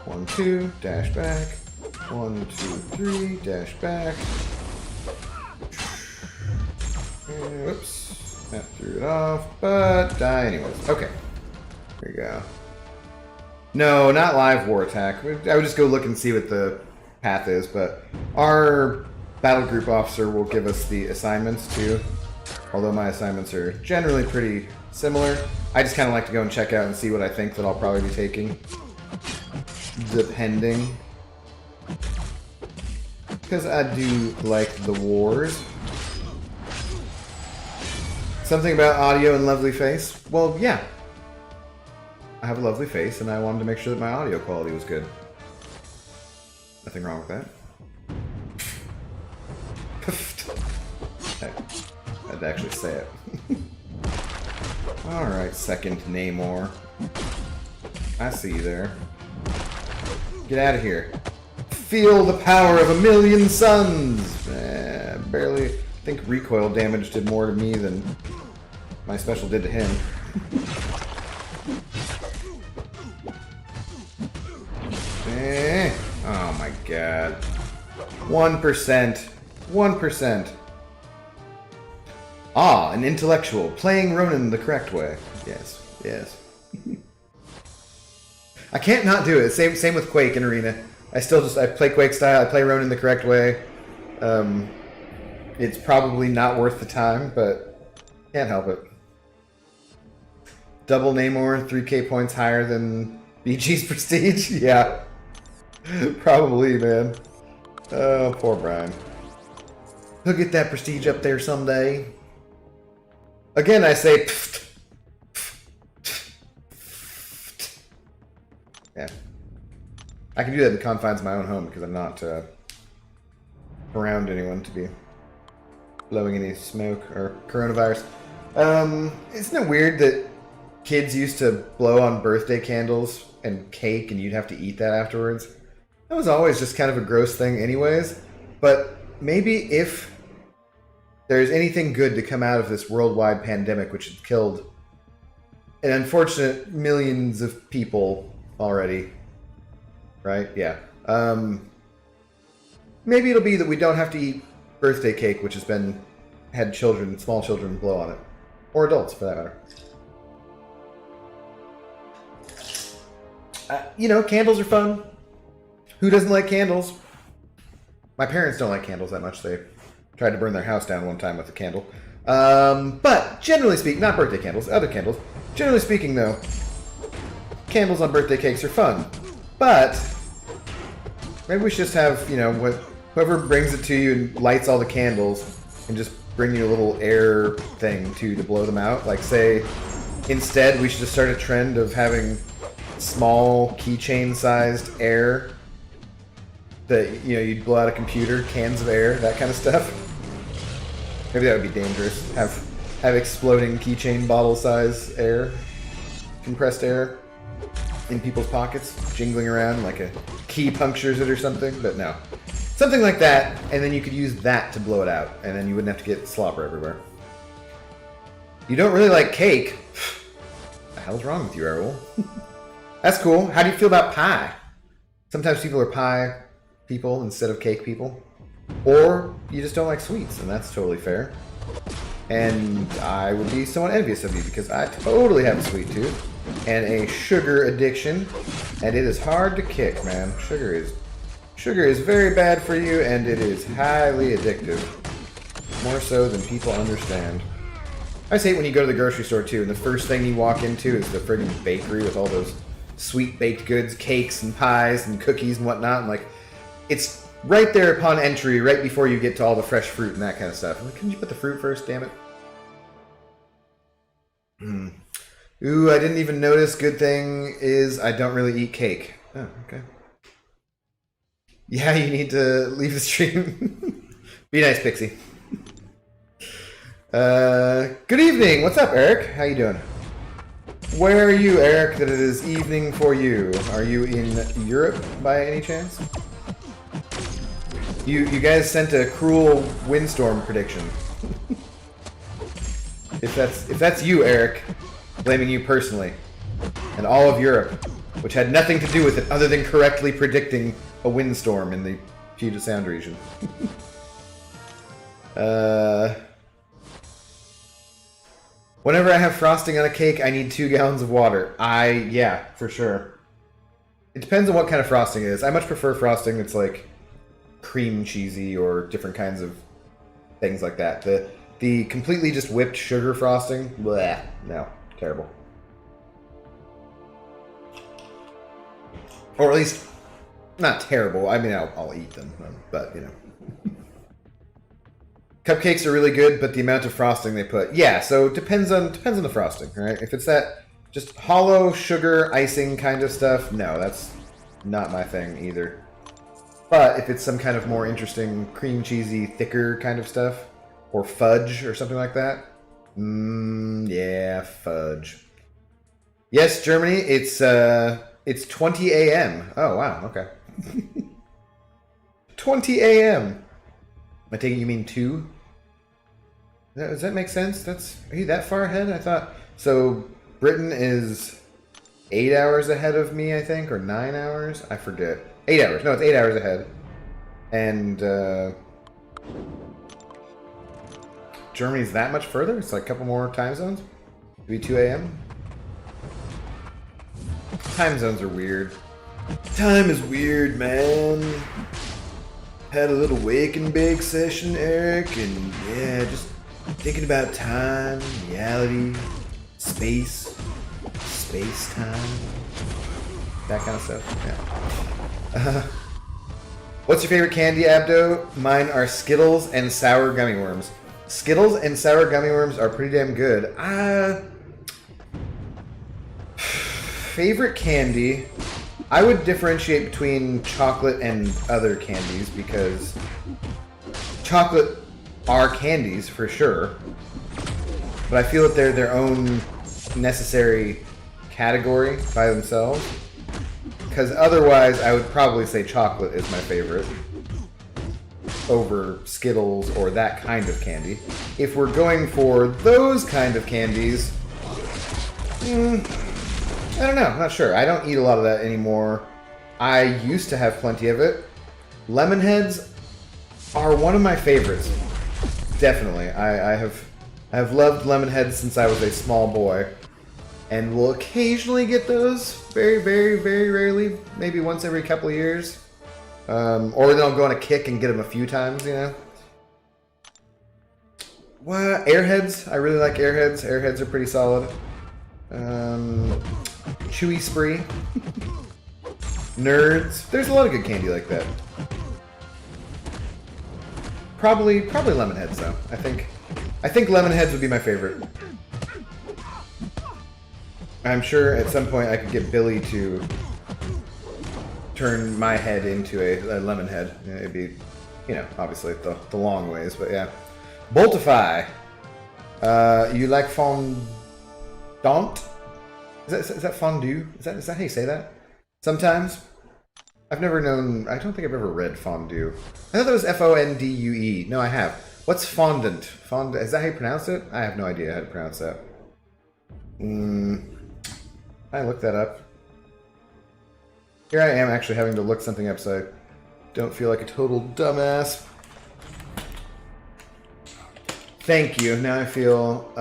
1, 2, dash back. 1, 2, 3, dash back. Whoops. That threw it off, but die anyways. Okay. Here we go. No, not live war attack. I would just go look and see what the path is, but our battle group officer will give us the assignments too. Although my assignments are generally pretty similar. I just kind of like to go and check out and see what I think that I'll probably be taking. Depending. Because I do like the wars. Something about audio and lovely face? Well, yeah. I have a lovely face, and I wanted to make sure that my audio quality was good. Nothing wrong with that. I had to actually say it. Alright, second Namor. I see you there. Get out of here. Feel the power of 1,000,000 suns! Barely. I think recoil damage did more to me than my special did to him. Oh my god. 1%. 1%. Ah, an intellectual. Playing Ronan the correct way. Yes, yes. I can't not do it. Same with Quake and Arena. I play Quake style. I play Ronin the correct way. It's probably not worth the time, but can't help it. Double Namor, 3k points higher than BG's Prestige? Yeah. Probably, man. Oh, poor Brian. He'll get that Prestige up there someday. Again, I say... Yeah. I can do that in the confines of my own home because I'm not around anyone to be blowing any smoke or coronavirus. Isn't it weird that kids used to blow on birthday candles and cake and you'd have to eat that afterwards? That was always just kind of a gross thing anyways. But maybe if there's anything good to come out of this worldwide pandemic, which has killed an unfortunate millions of people already, right? Yeah. Maybe it'll be that we don't have to eat birthday cake, which has had small children blow on it. Or adults, for that matter. Candles are fun. Who doesn't like candles? My parents don't like candles that much. They tried to burn their house down one time with a candle. But generally speaking, not birthday candles, other candles. Generally speaking, though, candles on birthday cakes are fun. But maybe we should just have, whoever brings it to you and lights all the candles and just bring you a little air thing to blow them out. Like, say, instead we should just start a trend of having small keychain-sized air that, you'd blow out a computer, cans of air, that kind of stuff. Maybe that would be dangerous. Have exploding keychain bottle size air, compressed air in people's pockets, jingling around like a key punctures it or something, but no. Something like that, and then you could use that to blow it out, and then you wouldn't have to get slobber everywhere. You don't really like cake? What the hell's wrong with you, Errol? That's cool. How do you feel about pie? Sometimes people are pie people instead of cake people. Or you just don't like sweets, and that's totally fair. And I would be somewhat envious of you because I totally have a sweet tooth and a sugar addiction, and it is hard to kick, man. Sugar is very bad for you, and it is highly addictive. More so than people understand. I just hate when you go to the grocery store too, and the first thing you walk into is the friggin' bakery with all those sweet baked goods, cakes and pies and cookies and whatnot, and like, it's right there upon entry, right before you get to all the fresh fruit and that kind of stuff. I'm like, couldn't you put the fruit first, damn it? Ooh, I didn't even notice. Good thing is I don't really eat cake. Oh, okay. Yeah, you need to leave the stream. Be nice, Pixie. Good evening. What's up, Eric? How you doing? Where are you, Eric, that it is evening for you? Are you in Europe by any chance? You guys sent a cruel windstorm prediction. If that's you, Eric, blaming you personally, and all of Europe, which had nothing to do with it other than correctly predicting a windstorm in the Puget Sound region. Whenever I have frosting on a cake, I need 2 gallons of water. Yeah, for sure. It depends on what kind of frosting it is. I much prefer frosting that's like cream cheesy or different kinds of things like that. The completely just whipped sugar frosting, bleh, no, terrible. Or at least, not terrible. I mean, I'll eat them, but Cupcakes are really good, but the amount of frosting they put, yeah. So it depends on the frosting, right? If it's that just hollow sugar icing kind of stuff, no, that's not my thing either. But if it's some kind of more interesting cream cheesy, thicker kind of stuff, or fudge or something like that, yeah, fudge. Yes, Germany, it's 20 a.m. Oh wow, okay. 20 a.m. I take it you mean 2? Does that make sense? Are you that far ahead? I thought so. Britain is 8 hours ahead of me, I think, or 9 hours. I forget. 8 hours. No, it's 8 hours ahead. And Germany's that much further. It's like a couple more time zones. Maybe 2 a.m. time zones are weird. Time is weird, man. Had a little wake and bake session, Eric, and yeah, just thinking about time, reality, space, time, that kind of stuff. Yeah. What's your favorite candy, Abdo? Mine are Skittles and sour gummy worms. Skittles and sour gummy worms are pretty damn good. Favorite candy, I would differentiate between chocolate and other candies because chocolate are candies for sure, but I feel that they're their own necessary category by themselves. Because otherwise, I would probably say chocolate is my favorite over Skittles or that kind of candy. If we're going for those kind of candies, I don't know. I'm not sure. I don't eat a lot of that anymore. I used to have plenty of it. Lemon heads are one of my favorites. Definitely. I have loved lemon heads since I was a small boy. And we'll occasionally get those. Very, very, very rarely. Maybe once every couple of years. Or then I'll go on a kick and get them a few times, you know. What? Airheads. I really like Airheads. Airheads are pretty solid. Chewy Spree. Nerds. There's a lot of good candy like that. Probably lemon heads though. I think lemon heads would be my favorite. I'm sure at some point I could get Billy to turn my head into a lemon head. It'd be, you know, obviously the long ways, but yeah. Boltify. You like fondant? Is that fondue? Is that how you say that? Sometimes. I've never known. I don't think I've ever read fondue. I thought that was Fondue. No, I have. What's fondant? Fondant. Is that how you pronounce it? I have no idea how to pronounce that. I looked that up. Here I am actually having to look something up so I don't feel like a total dumbass. Thank you. Now I feel...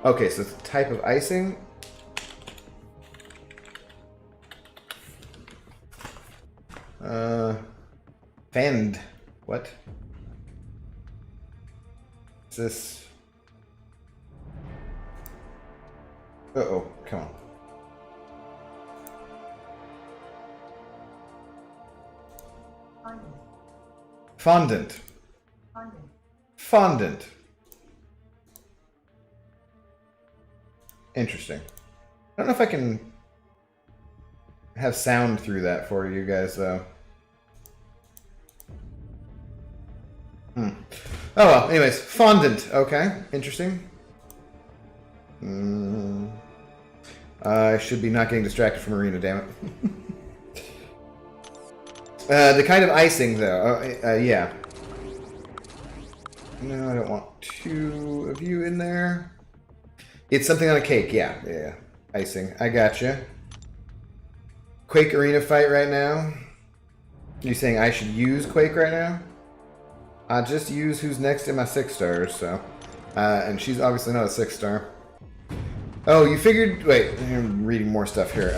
okay, so it's a type of icing. Fend. What? Is this... Uh-oh, come on. Fondant. Fondant. Interesting. I don't know if I can have sound through that for you guys, though. Oh well, anyways, fondant. Okay, interesting. I should be not getting distracted from Arena, damn it. The kind of icing, though. Yeah. No, I don't want two of you in there. It's something on a cake, yeah. Icing. I gotcha. Quake Arena fight right now. You saying I should use Quake right now? I'll just use who's next in my 6 stars, so. And she's obviously not a 6-star. Oh, you figured... Wait, I'm reading more stuff here.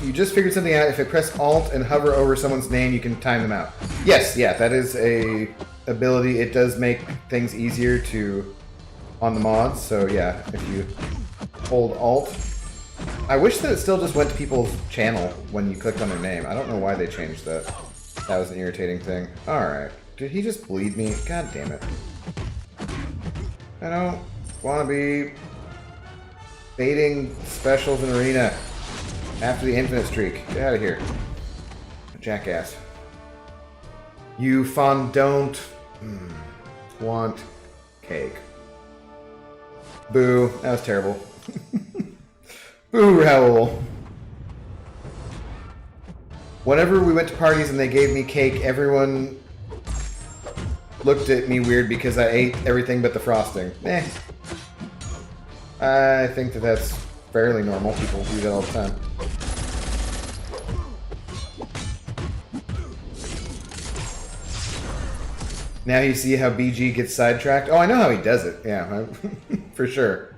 You just figured something out. If I press Alt and hover over someone's name, you can time them out. Yes, yeah, that is a ability. It does make things easier to... on the mods, so yeah, if you hold Alt. I wish that it still just went to people's channel when you clicked on their name. I don't know why they changed that. That was an irritating thing. Alright. Did he just bleed me? God damn it. I don't want to be baiting specials in Arena after the infinite streak. Get out of here. Jackass. You don't want cake. Boo. That was terrible. Boo, Raoul. Whenever we went to parties and they gave me cake, everyone looked at me weird because I ate everything but the frosting. I think that that's fairly normal. People do that all the time. Now you see how BG gets sidetracked? Oh, I know how he does it. Yeah, for sure.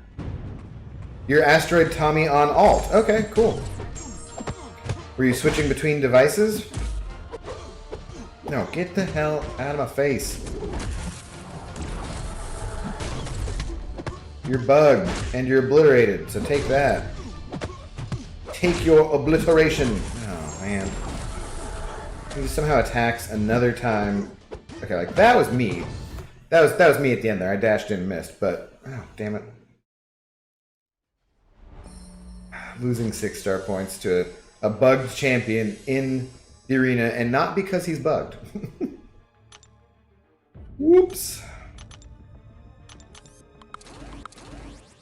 You're Asteroid Tommy on Alt. Okay, cool. Were you switching between devices? No, get the hell out of my face. You're bugged, and you're obliterated, so take that. Take your obliteration. Oh, man. He somehow attacks another time. Okay, like, that was me. That was me at the end there. I dashed in and missed, but... Oh, damn it. Losing 6-star points to a bugged champion in the arena, and not because he's bugged. Whoops.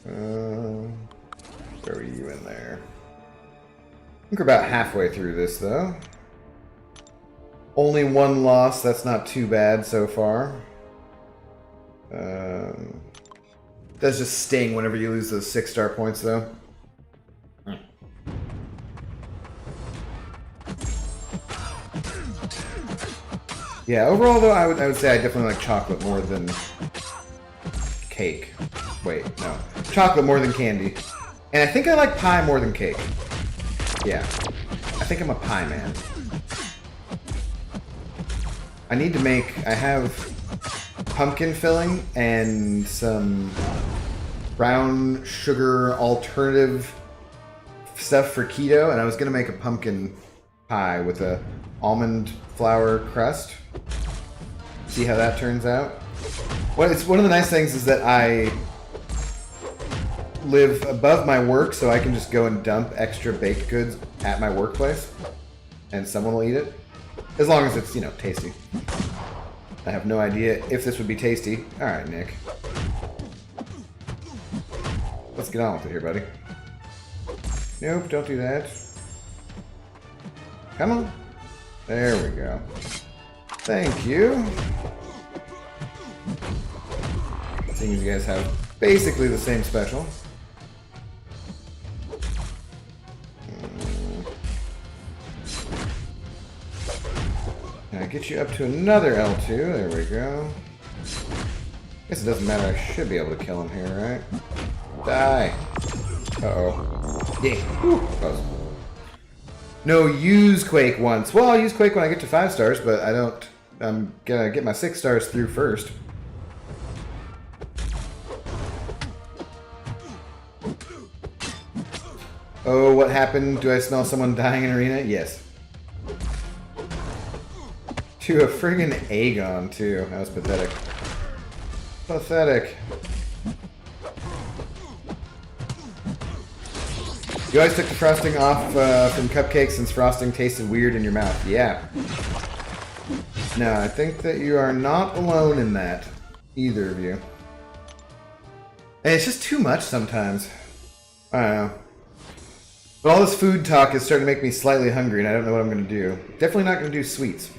Where were you in there? I think we're about halfway through this, though. Only one loss. That's not too bad so far. Does just sting whenever you lose those 6-star points, though. Yeah, overall though, I would say I definitely like chocolate more than cake. Wait, no. Chocolate more than candy. And I think I like pie more than cake. Yeah. I think I'm a pie man. I need to make... I have pumpkin filling and some brown sugar alternative stuff for keto, and I was going to make a pumpkin pie with a almond flour crust. See how that turns out. Well, it's one of the nice things is that I live above my work, so I can just go and dump extra baked goods at my workplace, and someone will eat it, as long as it's, you know, tasty. I have no idea if this would be tasty. All right, Nick. Let's get on with it here, buddy. Nope, don't do that. Come on. There we go. Thank you. Seeing as you guys have basically the same special. Can I get you up to another L2? There we go. Guess it doesn't matter. I should be able to kill him here, right? Die. Uh-oh. Yeah. Whew. Close. No, use Quake once. Well, I'll use Quake when I get to 5 stars, but I don't... I'm gonna get my 6 stars through first. Oh, what happened? Do I smell someone dying in arena? Yes. To a friggin' Aegon, too. That was pathetic. Pathetic. You always took the frosting off from cupcakes since frosting tasted weird in your mouth. Yeah. No, I think that you are not alone in that. Either of you. And it's just too much sometimes. I don't know. But all this food talk is starting to make me slightly hungry, and I don't know what I'm going to do. Definitely not going to do sweets.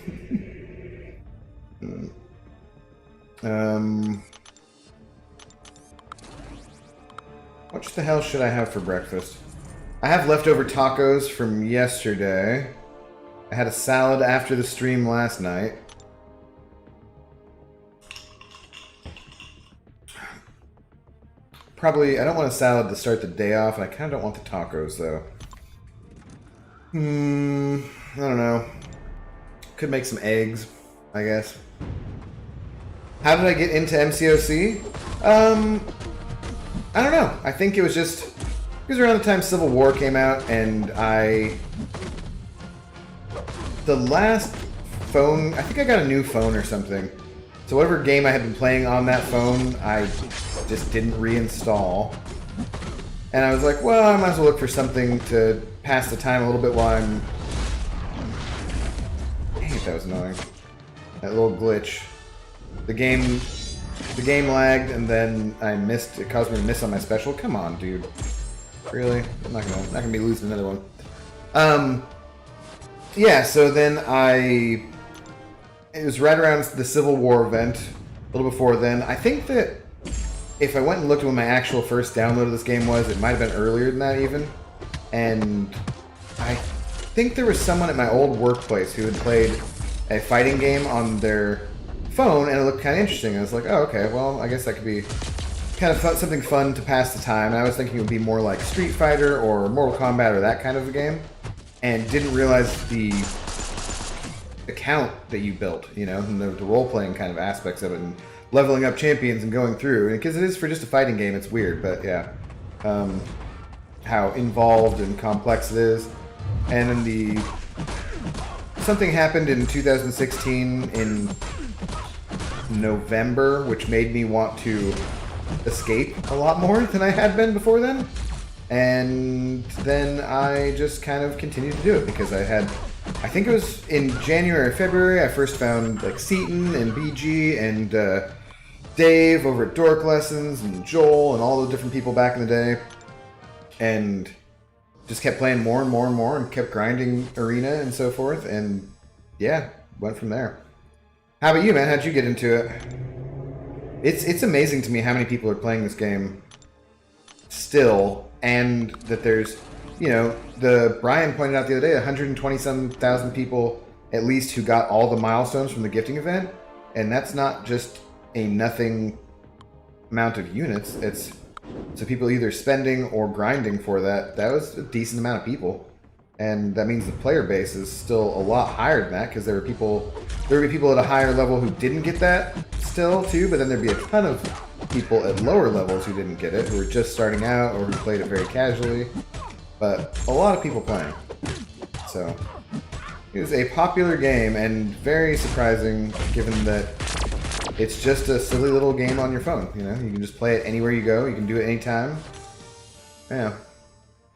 What the hell should I have for breakfast? I have leftover tacos from yesterday. I had a salad after the stream last night. Probably, I don't want a salad to start the day off, and I kind of don't want the tacos, though. I don't know. Could make some eggs, I guess. How did I get into MCOC? I don't know. I think it was just... It was around the time Civil War came out, and the last phone... I think I got a new phone or something. So whatever game I had been playing on that phone, I just didn't reinstall. And I was like, well, I might as well look for something to pass the time a little bit while I'm... Dang it, that was annoying. That little glitch. The game lagged, and then I missed. It caused me to miss on my special. Come on, dude. Really? I'm not gonna be losing another one. Yeah. So then it was right around the Civil War event, a little before then. I think that if I went and looked at when my actual first download of this game was, it might have been earlier than that even. And I think there was someone at my old workplace who had played a fighting game on their phone, and it looked kind of interesting. I was like, oh, okay, well, I guess that could be kind of something fun to pass the time. And I was thinking it would be more like Street Fighter or Mortal Kombat or that kind of a game. and didn't realize the account that you built, you know, and the role-playing kind of aspects of it, and leveling up champions and going through. Because it is for just a fighting game, it's weird, but yeah. How involved and complex it is. And then something happened in 2016 in November, which made me want to escape a lot more than I had been before then. And then I just kind of continued to do it because I think it was in January or February, I first found like Seaton and BG and Dave over at Dork Lessons and Joel and all the different people back in the day. And just kept playing more and more and more and kept grinding Arena and so forth. And yeah, went from there. How about you, man? How'd you get into it? It's amazing to me how many people are playing this game still, and that there's, you know, Brian pointed out the other day, 120-some thousand people at least who got all the milestones from the gifting event, and that's not just a nothing amount of units. It's so people either spending or grinding for that. That was a decent amount of people, and that means the player base is still a lot higher than that, because there would be people at a higher level who didn't get that still too, but then there'd be a ton of people at lower levels who didn't get it, who were just starting out or who played it very casually. But a lot of people playing. So it was a popular game and very surprising, given that it's just a silly little game on your phone. You know, you can just play it anywhere you go. You can do it anytime. Yeah.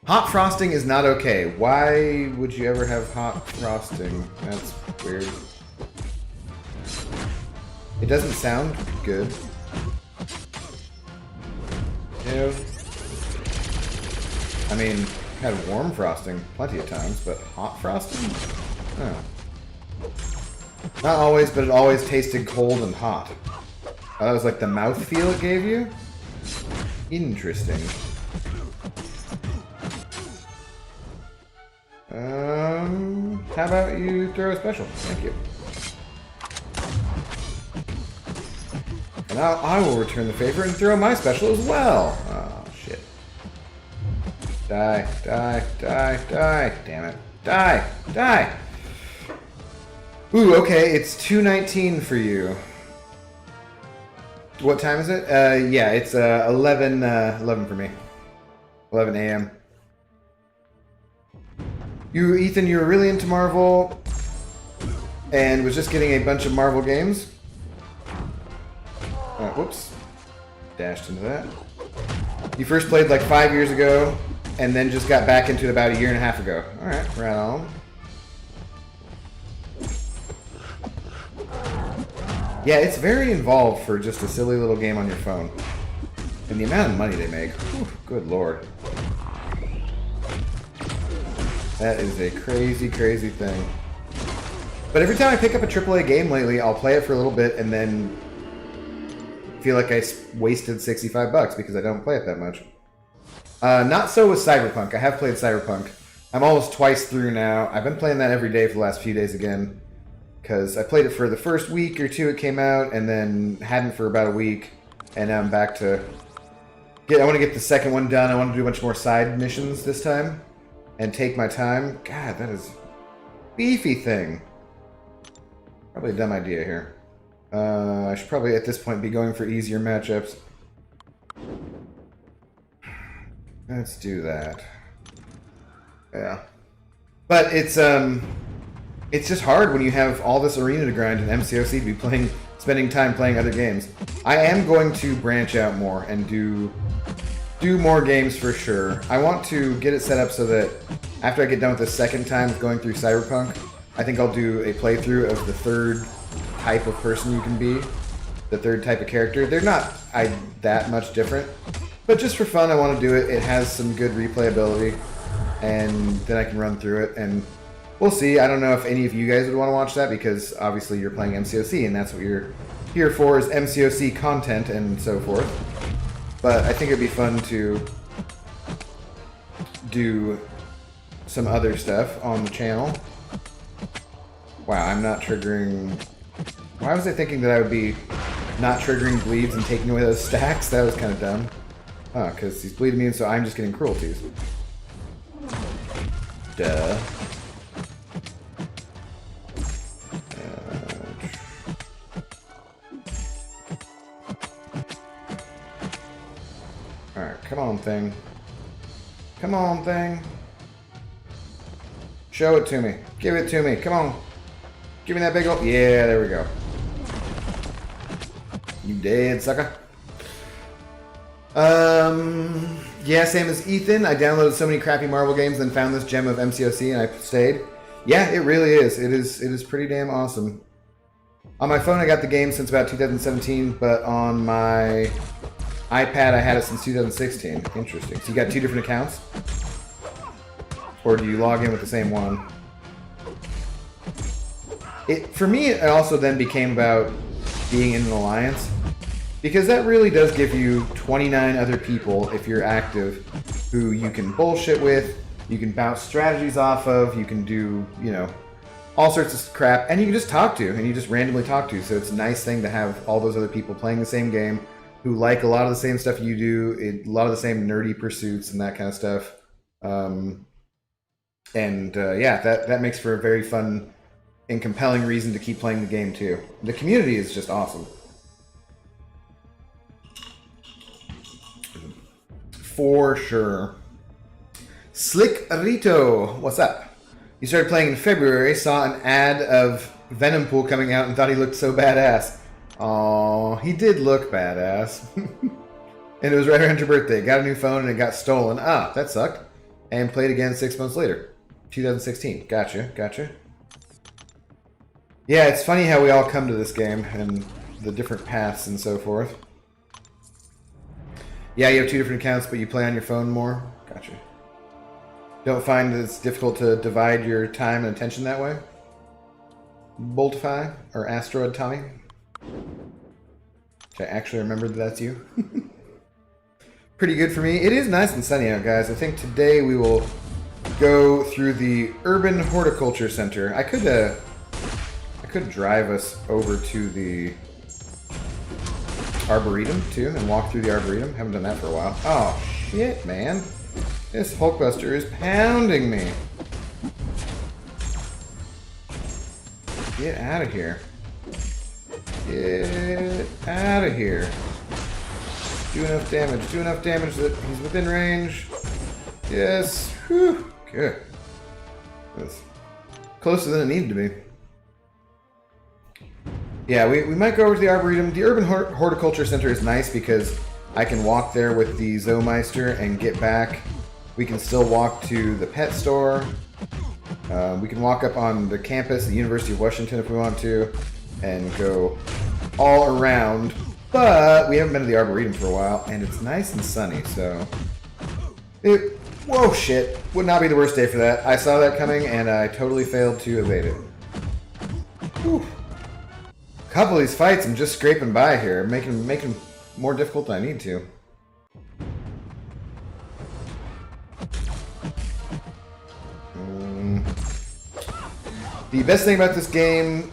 Hot frosting is not okay. Why would you ever have hot frosting? That's weird. It doesn't sound good. You know? I mean, had warm frosting plenty of times, but hot frosting? Oh. Not always, but it always tasted cold and hot. Oh, that was like the mouthfeel it gave you? Interesting. How about you throw a special? Thank you. And now I will return the favor and throw my special as well. Oh, shit. Die, die, die, die. Damn it. Die, die. Ooh, okay, it's 2:19 for you. What time is it? Yeah, it's 11 for me. 11 a.m. Ethan, you were really into Marvel and was just getting a bunch of Marvel games. Whoops. Dashed into that. You first played like 5 years ago and then just got back into it about a year and a half ago. Alright, right on. Yeah, it's very involved for just a silly little game on your phone. And the amount of money they make. Whew, good lord. That is a crazy, crazy thing. But every time I pick up a AAA game lately, I'll play it for a little bit and then feel like I wasted $65 because I don't play it that much. Not so with Cyberpunk. I have played Cyberpunk. I'm almost twice through now. I've been playing that every day for the last few days again, because I played it for the first week or two it came out, and then hadn't for about a week, and now I'm back to... I want to get the second one done. I want to do a bunch more side missions this time, and take my time. God, that is a beefy thing. Probably a dumb idea here. I should probably, at this point, be going for easier matchups. Let's do that. Yeah. But it's just hard when you have all this arena to grind and MCOC to be spending time playing other games. I am going to branch out more and do more games for sure. I want to get it set up so that after I get done with the second time of going through Cyberpunk, I think I'll do a playthrough of the third type of person you can be, the third type of character. They're not that much different, but just for fun, I want to do it. It has some good replayability, and then I can run through it, and we'll see. I don't know if any of you guys would want to watch that, because obviously you're playing MCOC, and that's what you're here for, is MCOC content and so forth. But I think it'd be fun to do some other stuff on the channel. Wow, I'm not triggering... Why was I thinking that I would be not triggering bleeds and taking away those stacks? That was kind of dumb. Oh, because he's bleeding me, and so I'm just getting cruelties. Duh. Alright, come on, thing. Come on, thing. Show it to me. Give it to me. Come on. Give me that big old... Yeah, there we go. You dead, sucker. Yeah, same as Ethan. I downloaded so many crappy Marvel games and found this gem of MCOC and I stayed. Yeah, it really is. It is pretty damn awesome. On my phone, I got the game since about 2017, but on my iPad, I had it since 2016. Interesting. So you got two different accounts? Or do you log in with the same one? For me, it also then became about being in an alliance. Because that really does give you 29 other people, if you're active, who you can bullshit with, you can bounce strategies off of, you can do, you know, all sorts of crap, and you can just talk to, and you just randomly talk to. So it's a nice thing to have all those other people playing the same game, who like a lot of the same stuff you do, a lot of the same nerdy pursuits and that kind of stuff. Yeah, that makes for a very fun and compelling reason to keep playing the game too. The community is just awesome. For sure. Slick Rito, what's up? You started playing in February, saw an ad of Venom Pool coming out and thought he looked so badass. Aw, he did look badass. And it was right around your birthday. Got a new phone and it got stolen. Ah, that sucked. And played again 6 months later. 2016. Gotcha. Yeah, it's funny how we all come to this game and the different paths and so forth. Yeah, you have two different accounts, but you play on your phone more? Gotcha. Don't find that it's difficult to divide your time and attention that way? Boltify? Or Asteroid Tommy? I actually remembered that that's you. Pretty good for me. It is nice and sunny out, guys. I think today we will go through the Urban Horticulture Center. I could drive us over to the Arboretum, too, and walk through the Arboretum. Haven't done that for a while. Oh, shit, man. This Hulkbuster is pounding me. Get out of here. Get out of here. Do enough damage. Do enough damage that he's within range. Yes. Whew. Good. That's closer than it needed to be. Yeah, we might go over to the Arboretum. The Urban Horticulture Center is nice because I can walk there with the Zoomeister and get back. We can still walk to the pet store. We can walk up on the campus at the University of Washington if we want to and go all around. But we haven't been to the Arboretum for a while, and it's nice and sunny, so... Whoa, shit. Would not be the worst day for that. I saw that coming, and I totally failed to evade it. Whew. A couple of these fights, I'm just scraping by here, making them more difficult than I need to. The best thing about this game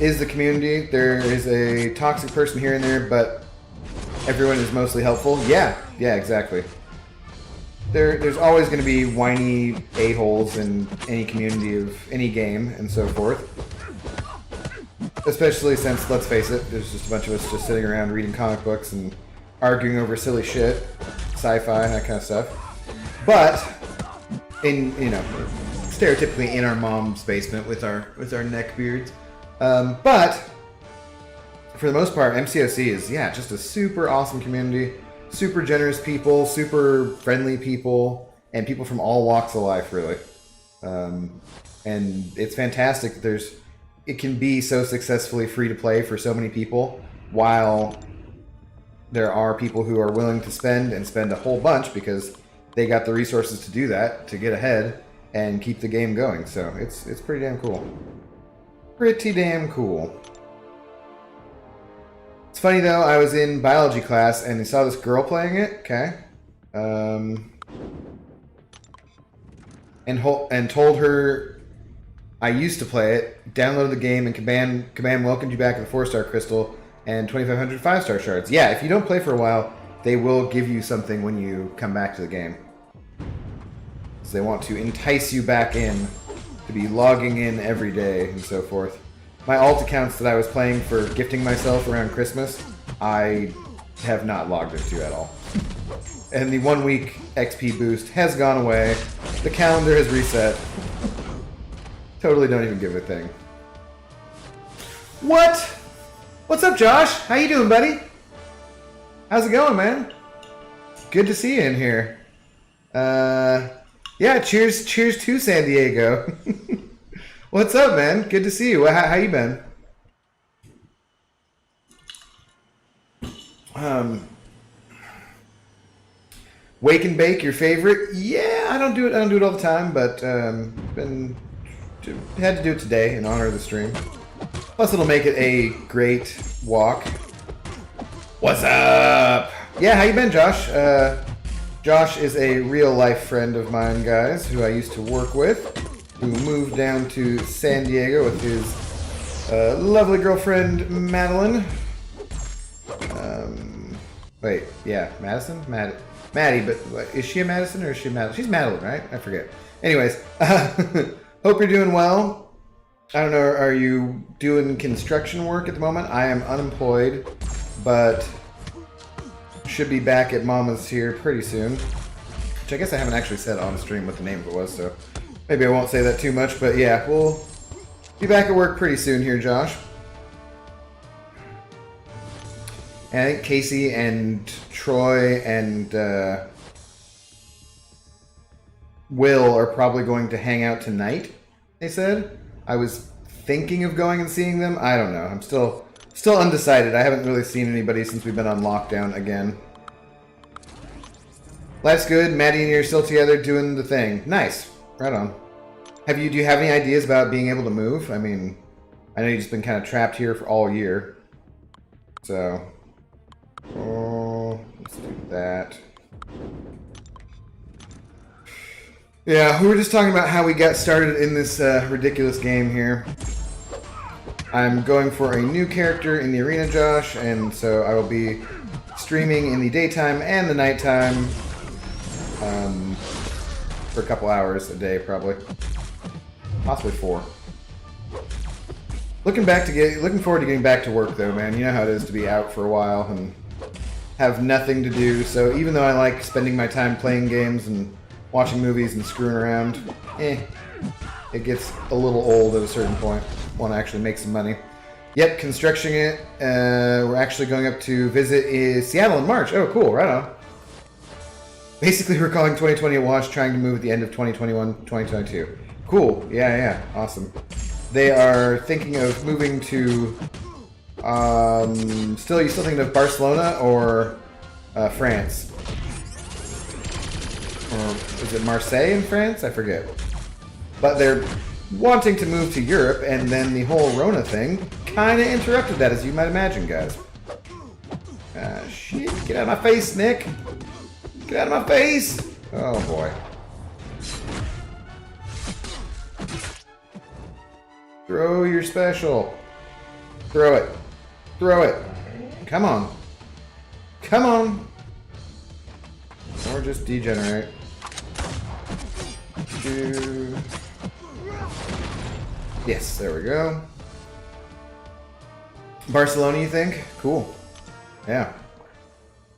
is the community. There is a toxic person here and there, but everyone is mostly helpful. Yeah, exactly. There's always going to be whiny a-holes in any community of any game and so forth. Especially since, let's face it, there's just a bunch of us just sitting around reading comic books and arguing over silly shit, sci-fi and that kind of stuff. But, stereotypically in our mom's basement with our neck beards. But for the most part, MCOC is just a super awesome community, super generous people, super friendly people, and people from all walks of life, really. And it's fantastic that it can be so successfully free to play for so many people, while there are people who are willing to spend a whole bunch because they got the resources to do that, to get ahead and keep the game going. So it's pretty damn cool. Pretty damn cool. It's funny though, I was in biology class and I saw this girl playing it, okay? And told her I used to play it, downloaded the game, and Kabam welcomed you back with a 4-star crystal and 2,500 5-star shards. Yeah, if you don't play for a while, they will give you something when you come back to the game. So they want to entice you back in, to be logging in every day and so forth. My alt accounts that I was playing for gifting myself around Christmas, I have not logged into at all. And the 1 week XP boost has gone away. The calendar has reset. Totally don't even give a thing. What? What's up, Josh? How you doing, buddy? How's it going, man? Good to see you in here. Yeah, cheers to San Diego. What's up, man? Good to see you. How you been? Wake and bake, your favorite? Yeah, I don't do it all the time, but had to do it today in honor of the stream. Plus, it'll make it a great walk. What's up? Yeah, how you been, Josh? Josh is a real life friend of mine, guys, who I used to work with, who moved down to San Diego with his lovely girlfriend, Madeline. Wait, yeah, Madison? Maddie, but is she a Madison or is she a Madeline? She's Madeline, right? I forget. Anyways, hope you're doing well. I don't know, are you doing construction work at the moment? I am unemployed, but should be back at Mama's here pretty soon. Which I guess I haven't actually said on stream what the name of it was, so maybe I won't say that too much, but yeah, we'll be back at work pretty soon here, Josh. And I think Casey and Troy and Will are probably going to hang out tonight, they said. I was thinking of going and seeing them. I don't know. I'm still undecided. I haven't really seen anybody since we've been on lockdown again. Life's good. Maddie and you are still together doing the thing. Nice. Right on. Do you have any ideas about being able to move? I mean, I know you've just been kind of trapped here for all year. So... oh, let's do that. Yeah, we were just talking about how we got started in this ridiculous game here. I'm going for a new character in the arena, Josh, and so I will be streaming in the daytime and the nighttime for a couple hours a day, probably. Possibly 4. Looking forward to getting back to work, though, man. You know how it is to be out for a while and have nothing to do. So even though I like spending my time playing games and watching movies and screwing around, it gets a little old at a certain point. Want to actually make some money. Yep, constructing it. We're actually going up to visit Seattle in March. Oh, cool. Right on. Basically, we're calling 2020 a wash, trying to move at the end of 2021, 2022. Cool. Yeah. Awesome. They are thinking of moving to... you still thinking of Barcelona or France? Or is it Marseille in France? I forget. But they're wanting to move to Europe, and then the whole Rona thing kind of interrupted that, as you might imagine, guys. Shit. Get out of my face, Nick. Get out of my face. Oh, boy. Throw your special. Throw it. Throw it. Come on. Come on. Or just degenerate. Yes, there we go. Barcelona, you think? Cool. Yeah.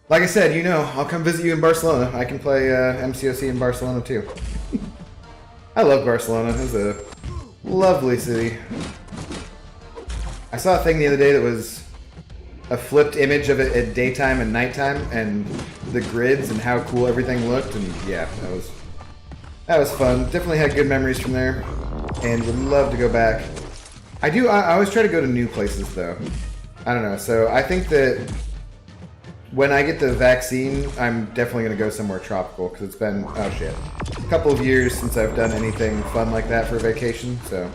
Like I said, you know, I'll come visit you in Barcelona. I can play MCOC in Barcelona, too. I love Barcelona. It's a lovely city. I saw a thing the other day that was a flipped image of it at daytime and nighttime, and the grids and how cool everything looked, and yeah, that was fun. Definitely had good memories from there, and would love to go back. I always try to go to new places, though. I don't know, so I think that when I get the vaccine, I'm definitely going to go somewhere tropical, because it's been, oh shit, a couple of years since I've done anything fun like that for a vacation, so.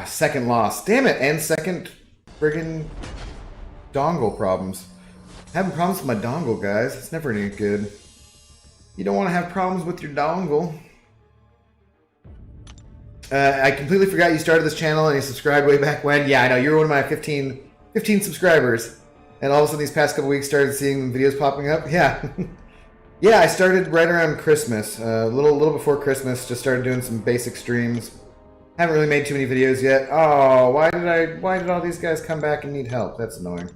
Second loss. Damn it, and second friggin' dongle problems. Having problems with my dongle, guys. It's never any good. You don't want to have problems with your dongle. I completely forgot you started this channel and you subscribed way back when. Yeah, I know, you were one of my 15 subscribers. And all of a sudden these past couple weeks started seeing videos popping up. Yeah. Yeah, I started right around Christmas. A little before Christmas, just started doing some basic streams. Haven't really made too many videos yet. Oh, why did all these guys come back and need help? That's annoying.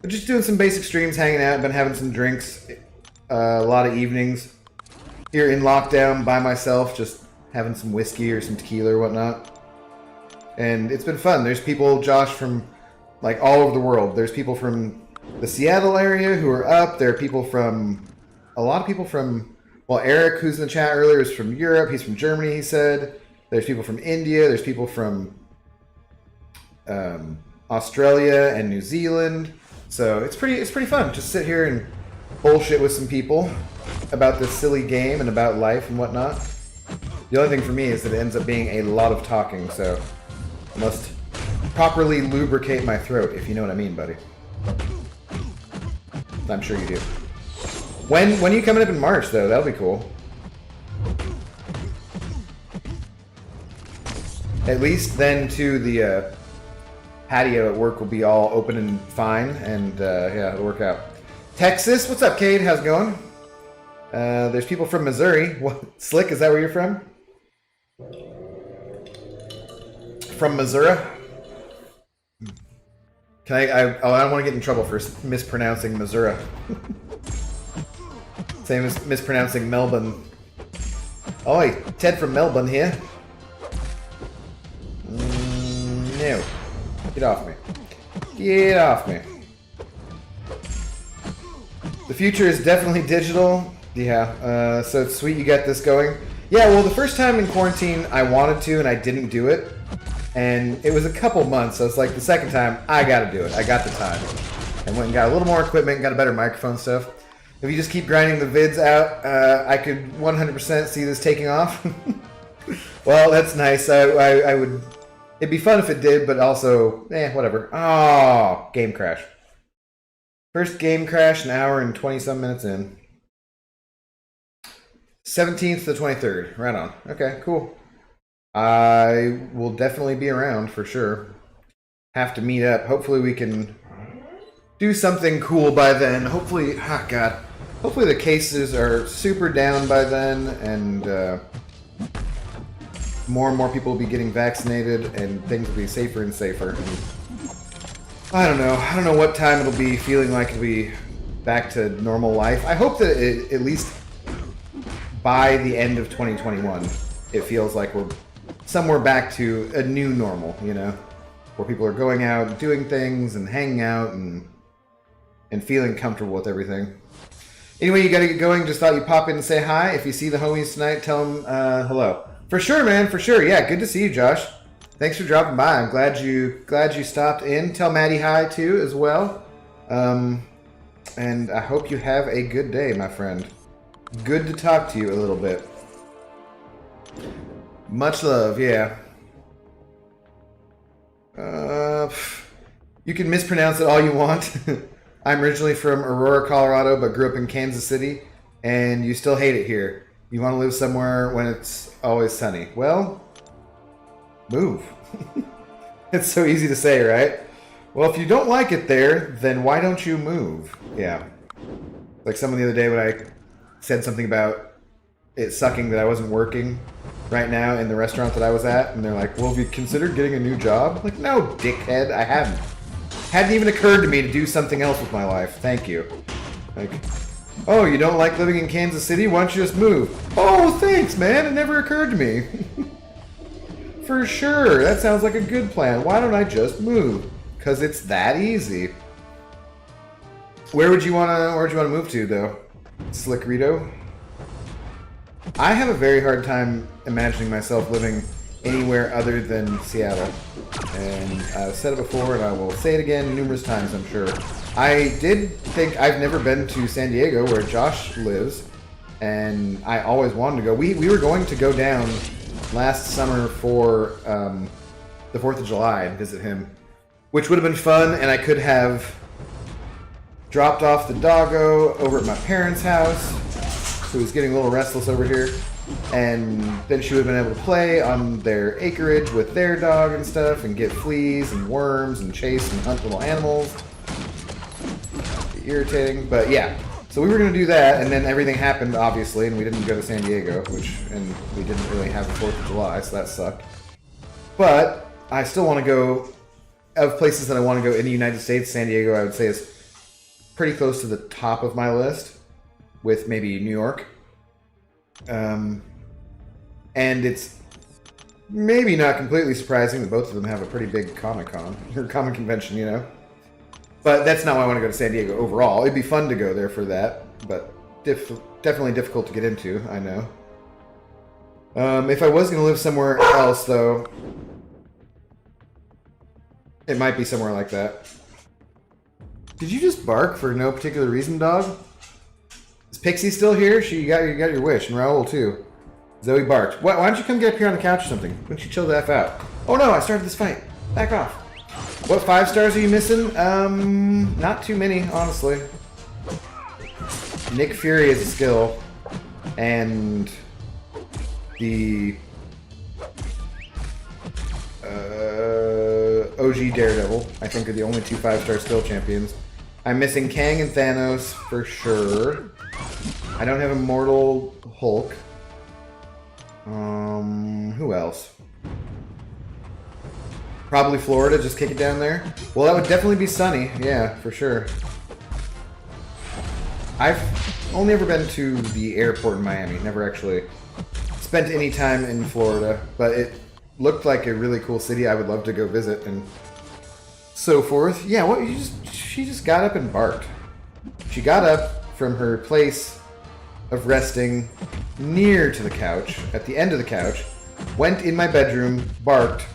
But just doing some basic streams, hanging out, been having some drinks, a lot of evenings here in lockdown by myself, just having some whiskey or some tequila or whatnot. And it's been fun. There's people, Josh, from like all over the world. There's people from the Seattle area who are up. There are people from, a lot of people from, well, Eric, who's in the chat earlier, is from Europe. He's from Germany, he said. There's people from India. There's people from Australia and New Zealand. So it's pretty fun. Just sit here and bullshit with some people about this silly game and about life and whatnot. The only thing for me is that it ends up being a lot of talking, so I must properly lubricate my throat, if you know what I mean, buddy. I'm sure you do. When are you coming up in March, though? That'll be cool. At least then, too, the patio at work will be all open and fine, and yeah, it'll work out. Texas, what's up, Cade? How's it going? There's people from Missouri. What, Slick, is that where you're from? From Missouri? Can I don't want to get in trouble for mispronouncing Missouri. Same as mispronouncing Melbourne. Oi, Ted from Melbourne here. No. Get off me. Get off me. The future is definitely digital. Yeah, so it's sweet you got this going. Yeah, well, the first time in quarantine, I wanted to, and I didn't do it. And it was a couple months, so it's like the second time, I gotta do it. I got the time. And went and got a little more equipment, got a better microphone stuff. If you just keep grinding the vids out, I could 100% see this taking off. Well, that's nice. I would... It'd be fun if it did, but also, whatever. Oh, game crash. First game crash, an hour and 20-some minutes in. 17th to the 23rd. Right on. Okay, cool. I will definitely be around for sure. Have to meet up. Hopefully we can do something cool by then. Hopefully, oh God. Hopefully the cases are super down by then, and more and more people will be getting vaccinated, and things will be safer and safer. And I don't know. I don't know what time it'll be feeling like it'll be back to normal life. I hope that at least by the end of 2021, it feels like we're somewhere back to a new normal, you know, where people are going out, doing things, and hanging out, and feeling comfortable with everything. Anyway, you gotta get going. Just thought you'd pop in and say hi. If you see the homies tonight, tell them hello. For sure, man. For sure. Yeah, good to see you, Josh. Thanks for dropping by. I'm glad you stopped in. Tell Maddie hi too, as well. And I hope you have a good day, my friend. Good to talk to you a little bit. Much love, yeah. You can mispronounce it all you want. I'm originally from Aurora, Colorado, but grew up in Kansas City, and you still hate it here. You want to live somewhere when it's always sunny. Well, move. It's so easy to say, right? Well, if you don't like it there, then why don't you move? Yeah. Like someone the other day when I said something about it sucking that I wasn't working right now in the restaurant that I was at, and they're like, well, have you considered getting a new job? I'm like, no, dickhead, I haven't. Hadn't even occurred to me to do something else with my life. Thank you. Like, oh, you don't like living in Kansas City? Why don't you just move? Oh, thanks, man. It never occurred to me. For sure. That sounds like a good plan. Why don't I just move? Because it's that easy. Where would you wanna move to, though? Slickerito? I have a very hard time imagining myself living anywhere other than Seattle. And I've said it before, and I will say it again numerous times, I'm sure. I did think I've never been to San Diego, where Josh lives, and I always wanted to go. We were going to go down last summer for the 4th of July and visit him, which would have been fun, and I could have dropped off the doggo over at my parents' house, who was getting a little restless over here, and then she would have been able to play on their acreage with their dog and stuff, and get fleas and worms and chase and hunt little animals. Irritating, but yeah. So we were going to do that, and then everything happened, obviously, and we didn't go to San Diego, and we didn't really have the 4th of July, so that sucked. But I still want to go, of places that I want to go in the United States, San Diego, I would say, is pretty close to the top of my list, with maybe New York. And it's maybe not completely surprising that both of them have a pretty big Comic-Con, or Comic Convention, you know? But that's not why I want to go to San Diego overall. It'd be fun to go there for that, but definitely difficult to get into, I know. If I was going to live somewhere else, though, it might be somewhere like that. Did you just bark for no particular reason, dog? Is Pixie still here? You got your wish, and Raoul too. Zoe barked. Why don't you come get up here on the couch or something? Why don't you chill the F out? Oh no, I started this fight. Back off. What 5 stars are you missing? Not too many, honestly. Nick Fury is a skill, and the OG Daredevil, I think, are the only 2 5-star skill champions. I'm missing Kang and Thanos for sure. I don't have Immortal Hulk. Who else? Probably Florida, just kick it down there. Well, that would definitely be sunny. Yeah, for sure. I've only ever been to the airport in Miami. Never actually spent any time in Florida, but it looked like a really cool city. I would love to go visit and so forth. Yeah, what? She just got up and barked. She got up from her place of resting near to the couch, at the end of the couch, went in my bedroom, barked,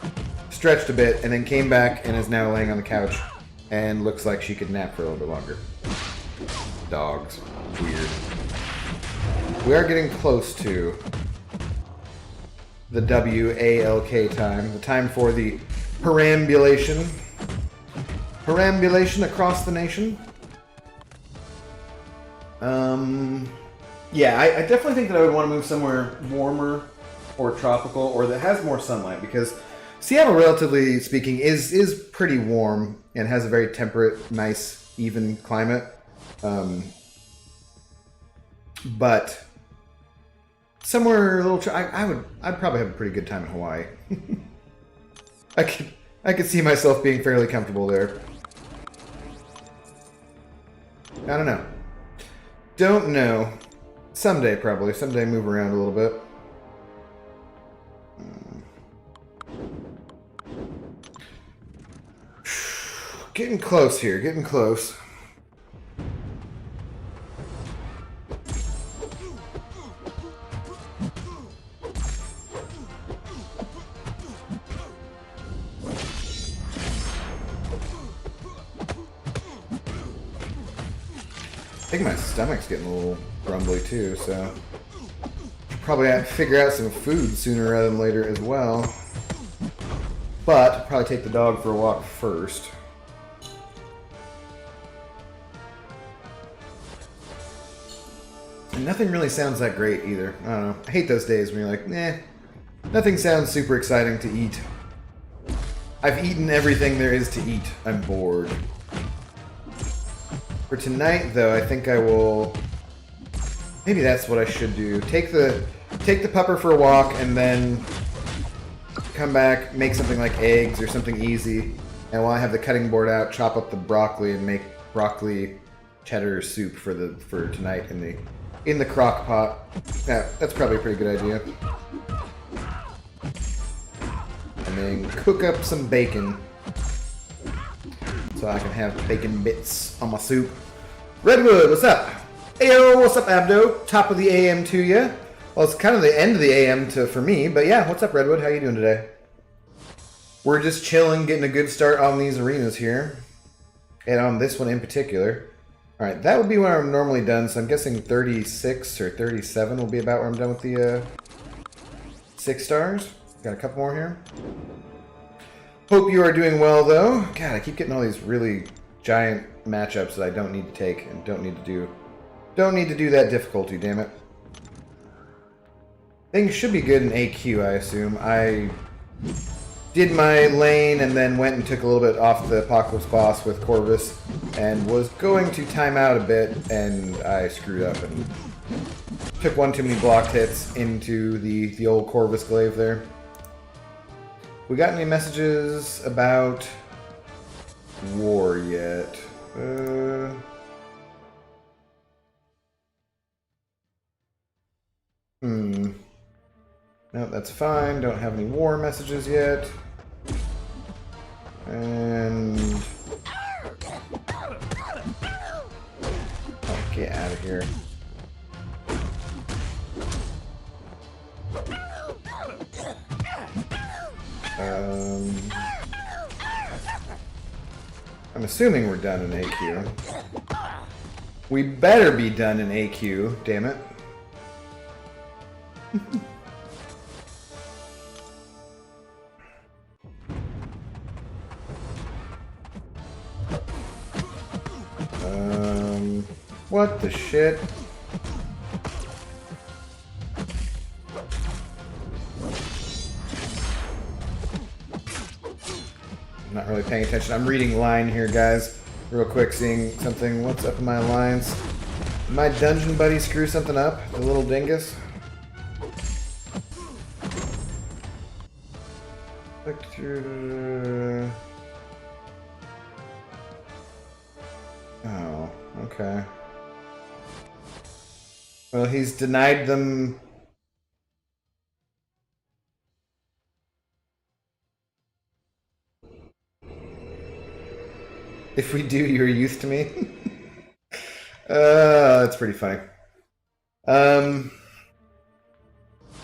stretched a bit, and then came back and is now laying on the couch and looks like she could nap for a little bit longer. Dogs. Weird. We are getting close to the WALK time, the time for the perambulation. Perambulation across the nation. Yeah, I definitely think that I would want to move somewhere warmer or tropical or that has more sunlight, because Seattle, relatively speaking, is pretty warm and has a very temperate, nice, even climate. But somewhere a little, I'd probably have a pretty good time in Hawaii. I could see myself being fairly comfortable there. I don't know. Don't know. Someday, probably. Someday move around a little bit. Getting close here. Getting close. I think my stomach's getting a little grumbly too, so probably have to figure out some food sooner rather than later as well. But probably take the dog for a walk first. And nothing really sounds that great either. I don't know. I hate those days when you're like, nothing sounds super exciting to eat. I've eaten everything there is to eat. I'm bored. For tonight, though, I think I will... Maybe that's what I should do. Take the pupper for a walk, and then come back, make something like eggs or something easy. And while I have the cutting board out, chop up the broccoli and make broccoli cheddar soup for tonight in the crock pot. Yeah, that's probably a pretty good idea. And then cook up some bacon, so I can have bacon bits on my soup. Redwood, what's up? Ayo, what's up, Abdo? Top of the AM to you. Well, it's kind of the end of the AM for me, but yeah, what's up, Redwood? How you doing today? We're just chilling, getting a good start on these arenas here, and on this one in particular. All right, that would be where I'm normally done, so I'm guessing 36 or 37 will be about where I'm done with the 6 stars. Got a couple more here. Hope you are doing well, though. God, I keep getting all these really giant matchups that I don't need to take and don't need to do. Don't need to do that difficulty, damn it. Things should be good in AQ, I assume. I did my lane and then went and took a little bit off the Apocalypse boss with Corvus and was going to time out a bit, and I screwed up and took one too many blocked hits into the old Corvus glaive there. We got any messages about war yet? No, that's fine. Don't have any war messages yet. And... oh, get out of here. I'm assuming we're done in AQ. We better be done in AQ, damn it. What the shit? I'm not really paying attention. I'm reading line here, guys. Real quick, seeing something. What's up in my lines? Did my dungeon buddy screw something up? The little dingus? Click through. Oh, okay. Well, he's denied them. If we do, you're youth to me. That's pretty funny. Yeah,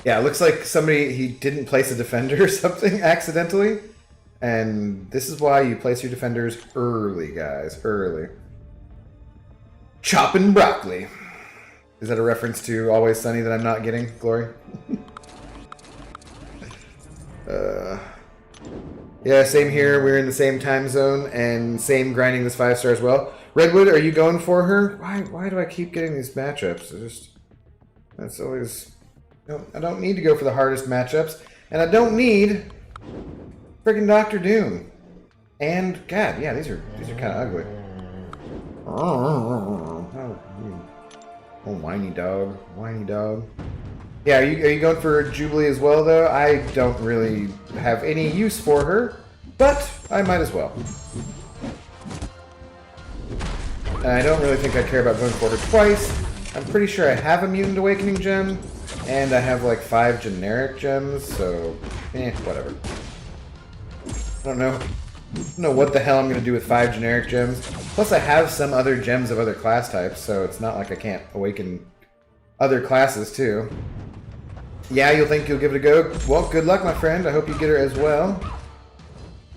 it looks like he didn't place a defender or something accidentally. And this is why you place your defenders early, guys. Early. Chopping broccoli. Is that a reference to Always Sunny that I'm not getting, Glory? Yeah, same here. We're in the same time zone and same grinding this 5-star as well. Redwood, are you going for her? Why do I keep getting these matchups? That's always... No, I don't need to go for the hardest matchups. And I don't need freaking Dr. Doom. And, God, yeah, these are kind of ugly. Oh, whiny dog. Whiny dog. Yeah, are you going for Jubilee as well, though? I don't really have any use for her, but I might as well. And I don't really think I care about going for her twice. I'm pretty sure I have a Mutant Awakening gem, and I have like 5 generic gems, so whatever. I don't know what the hell I'm going to do with 5 generic gems. Plus I have some other gems of other class types, so it's not like I can't awaken other classes too. Yeah, you'll think you'll give it a go? Well, good luck, my friend. I hope you get her as well.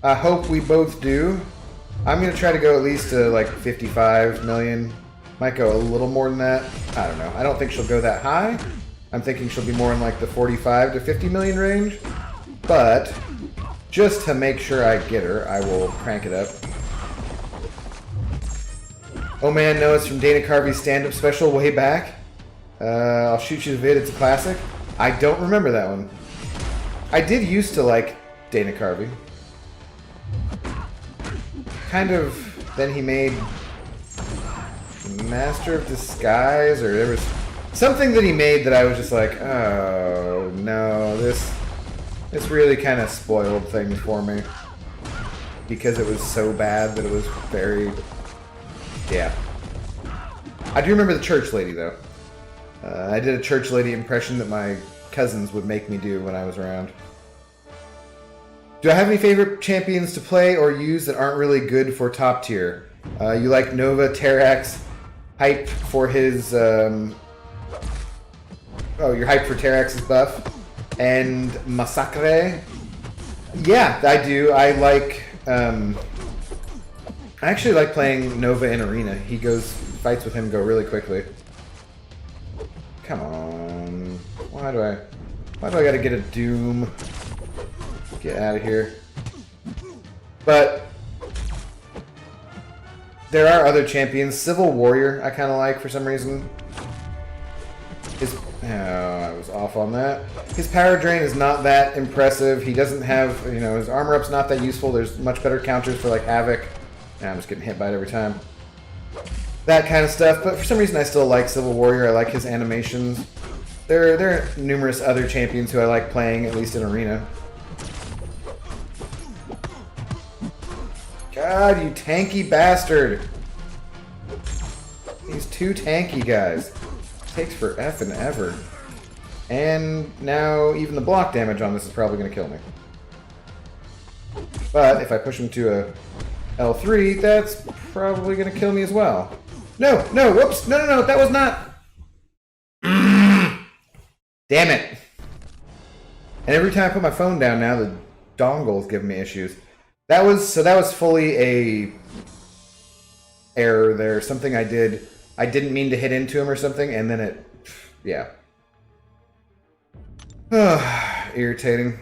I hope we both do. I'm going to try to go at least to like 55 million. Might go a little more than that. I don't know. I don't think she'll go that high. I'm thinking she'll be more in like the 45 to 50 million range. But just to make sure I get her, I will crank it up. Oh man, no, it's from Dana Carvey's stand-up special way back. I'll shoot you the vid, it's a classic. I don't remember that one. I did used to like Dana Carvey. Kind of, then he made Master of Disguise, or there was something that he made that I was just like, oh no, this really kind of spoiled things for me. Because it was so bad that it was very, yeah. I do remember the church lady though. I did a church lady impression that my cousins would make me do when I was around. Do I have any favorite champions to play or use that aren't really good for top tier? You like Nova, Terrax, hype for his... oh, you're hyped for Terrax's buff. And Massacre? Yeah, I do. I like... I actually like playing Nova in Arena. Fights with him go really quickly. Come on. Why do I gotta get a Doom? Get out of here. But there are other champions. Civil Warrior I kind of like for some reason. I was off on that. His power drain is not that impressive. He doesn't have, his armor up's not that useful. There's much better counters for like Havoc. I'm just getting hit by it every time. That kind of stuff. But for some reason I still like Civil Warrior. I like his animations. There are numerous other champions who I like playing, at least in Arena. God, you tanky bastard! He's too tanky, guys. Takes for effing ever. And now even the block damage on this is probably going to kill me. But if I push him to a L3, that's probably going to kill me as well. No, no, whoops, no, no, no, that was not... Damn it. And every time I put my phone down now, the dongle's giving me issues. That was fully a error there. Something I did. I didn't mean to hit into him or something, and then it... Yeah. Irritating.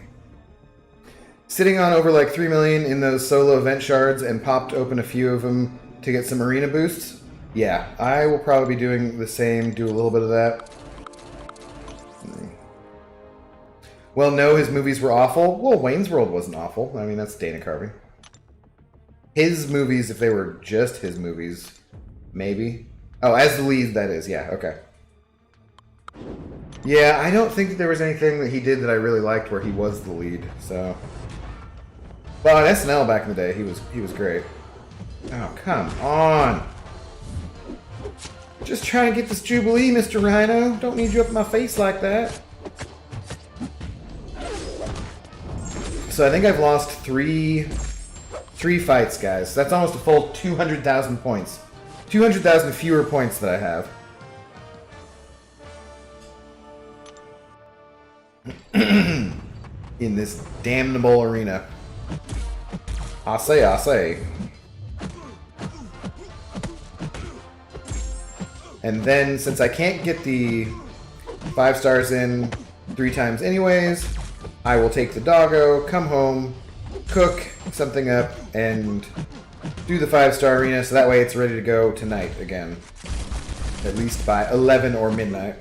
Sitting on over like 3 million in those solo event shards and popped open a few of them to get some arena boosts. Yeah, I will probably be doing the same, do a little bit of that. Well, no, his movies were awful. Well, Wayne's World wasn't awful. I mean, that's Dana Carvey. His movies, if they were just his movies, maybe. Oh, as the lead, that is. Yeah, okay. Yeah, I don't think that there was anything that he did that I really liked where he was the lead, so... But on SNL back in the day, he was great. Oh, come on! Just trying to get this Jubilee, Mr. Rhino. Don't need you up in my face like that. So I think I've lost three fights, guys. That's almost a full 200,000 points. 200,000 fewer points that I have. In this damnable arena. I say. And then, since I can't get the 5 stars in 3 times anyways, I will take the doggo, come home, cook something up, and do the 5-star arena, so that way it's ready to go tonight again. At least by 11 or midnight.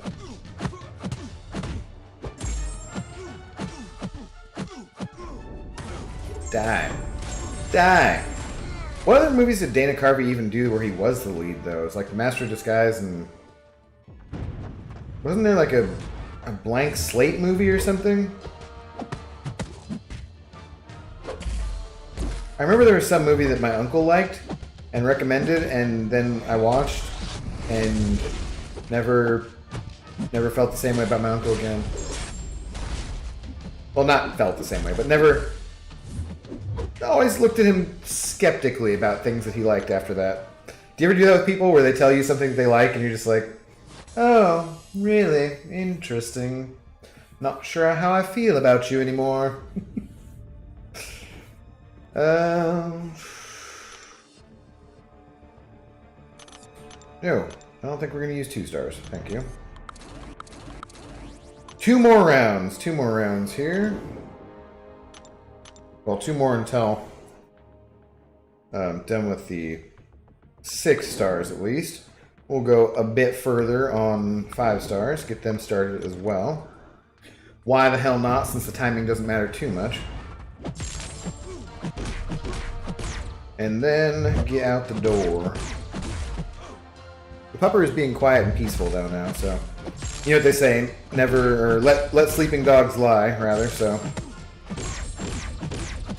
Die. What other movies did Dana Carvey even do where he was the lead, though? It's like The Master of Disguise and... Wasn't there like a blank slate movie or something? I remember there was some movie that my uncle liked and recommended, and then I watched and never felt the same way about my uncle again. Well, not felt the same way, but never... Always looked at him skeptically about things that he liked after that. Do you ever do that with people where they tell you something that they like and you're just like, oh, really? Interesting. Not sure how I feel about you anymore. No, I don't think we're going to use 2 stars. Thank you. 2 more rounds. 2 more rounds here. Well, 2 more until I'm done with the 6 stars at least. We'll go a bit further on 5 stars, get them started as well. Why the hell not, since the timing doesn't matter too much. And then get out the door. The pupper is being quiet and peaceful though now, so you know what they say, never, or let sleeping dogs lie, rather, so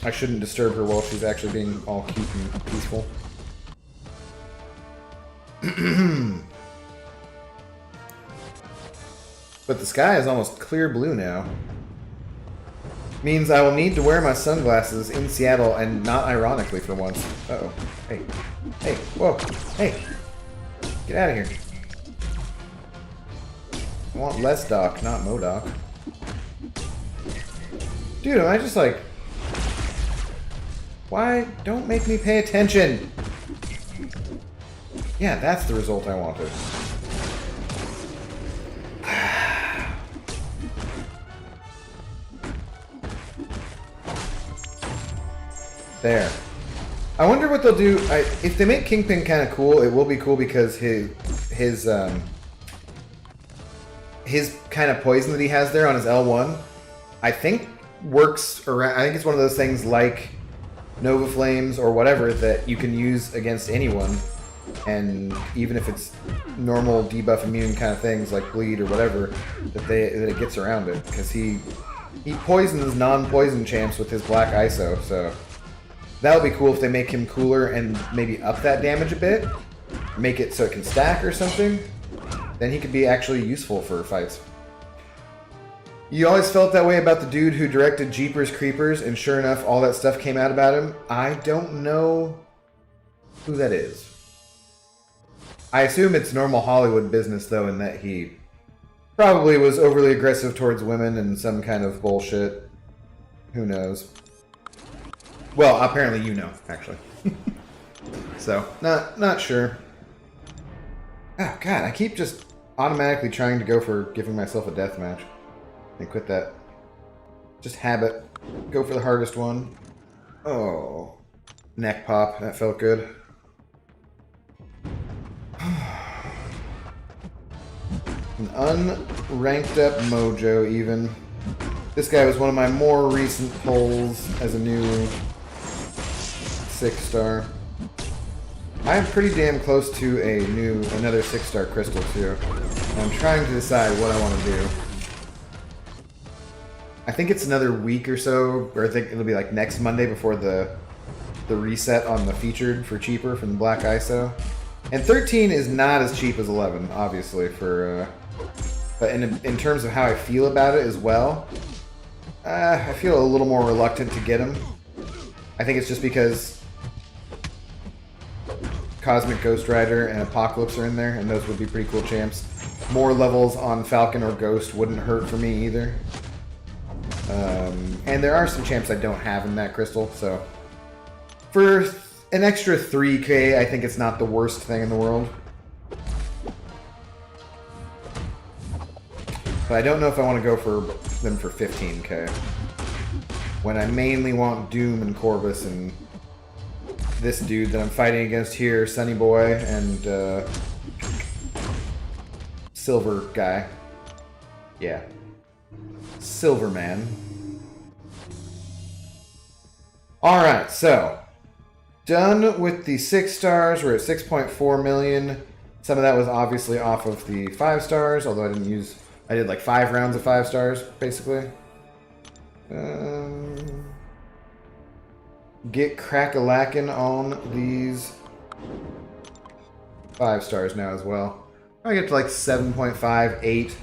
I shouldn't disturb her while she's actually being all cute and peaceful. But the sky is almost clear blue now. Means I will need to wear my sunglasses in Seattle, and not ironically for once. Uh-oh. Hey. Hey. Whoa. Hey. Get out of here. I want less Doc, not MODOK. Dude, am I just like... Why? Don't make me pay attention! Yeah, that's the result I wanted. There. I wonder what they'll do. If they make Kingpin kind of cool, it will be cool because his kind of poison that he has there on his L1, I think works around. I think it's one of those things like Nova Flames or whatever that you can use against anyone, and even if it's normal debuff immune kind of things like bleed or whatever, that it gets around it because he poisons non-poison champs with his black ISO. So that would be cool if they make him cooler and maybe up that damage a bit, make it so it can stack or something. Then he could be actually useful for fights. You always felt that way about the dude who directed Jeepers Creepers, and sure enough, all that stuff came out about him. I don't know who that is. I assume it's normal Hollywood business, though, in that he probably was overly aggressive towards women and some kind of bullshit. Who knows? Well, apparently you know, actually. So, not sure. Oh, God, I keep just automatically trying to go for giving myself a death match. And quit that. Just habit. Go for the hardest one. Oh. Neck pop. That felt good. An unranked up Mojo, even. This guy was one of my more recent pulls as a new 6-star. I'm pretty damn close to another 6-star crystal, too. And I'm trying to decide what I want to do. I think it's another week or so, or I think it'll be like next Monday before the reset on the featured for cheaper from the Black ISO. And 13 is not as cheap as 11, obviously, but in terms of how I feel about it as well, I feel a little more reluctant to get him. I think it's just because Cosmic Ghost Rider and Apocalypse are in there, and those would be pretty cool champs. More levels on Falcon or Ghost wouldn't hurt for me either. And there are some champs I don't have in that crystal, so for an extra 3k, I think it's not the worst thing in the world. But I don't know if I want to go for them for 15k. When I mainly want Doom and Corvus and this dude that I'm fighting against here, Sunny Boy, and Silver guy. Yeah. Silverman. Alright, so done with the 6 stars. We're at 6.4 million. Some of that was obviously off of the 5 stars, although I did like 5 rounds of 5 stars, basically. Get crack-a-lackin' on these 5 stars now as well. I get to like 7.5, 8,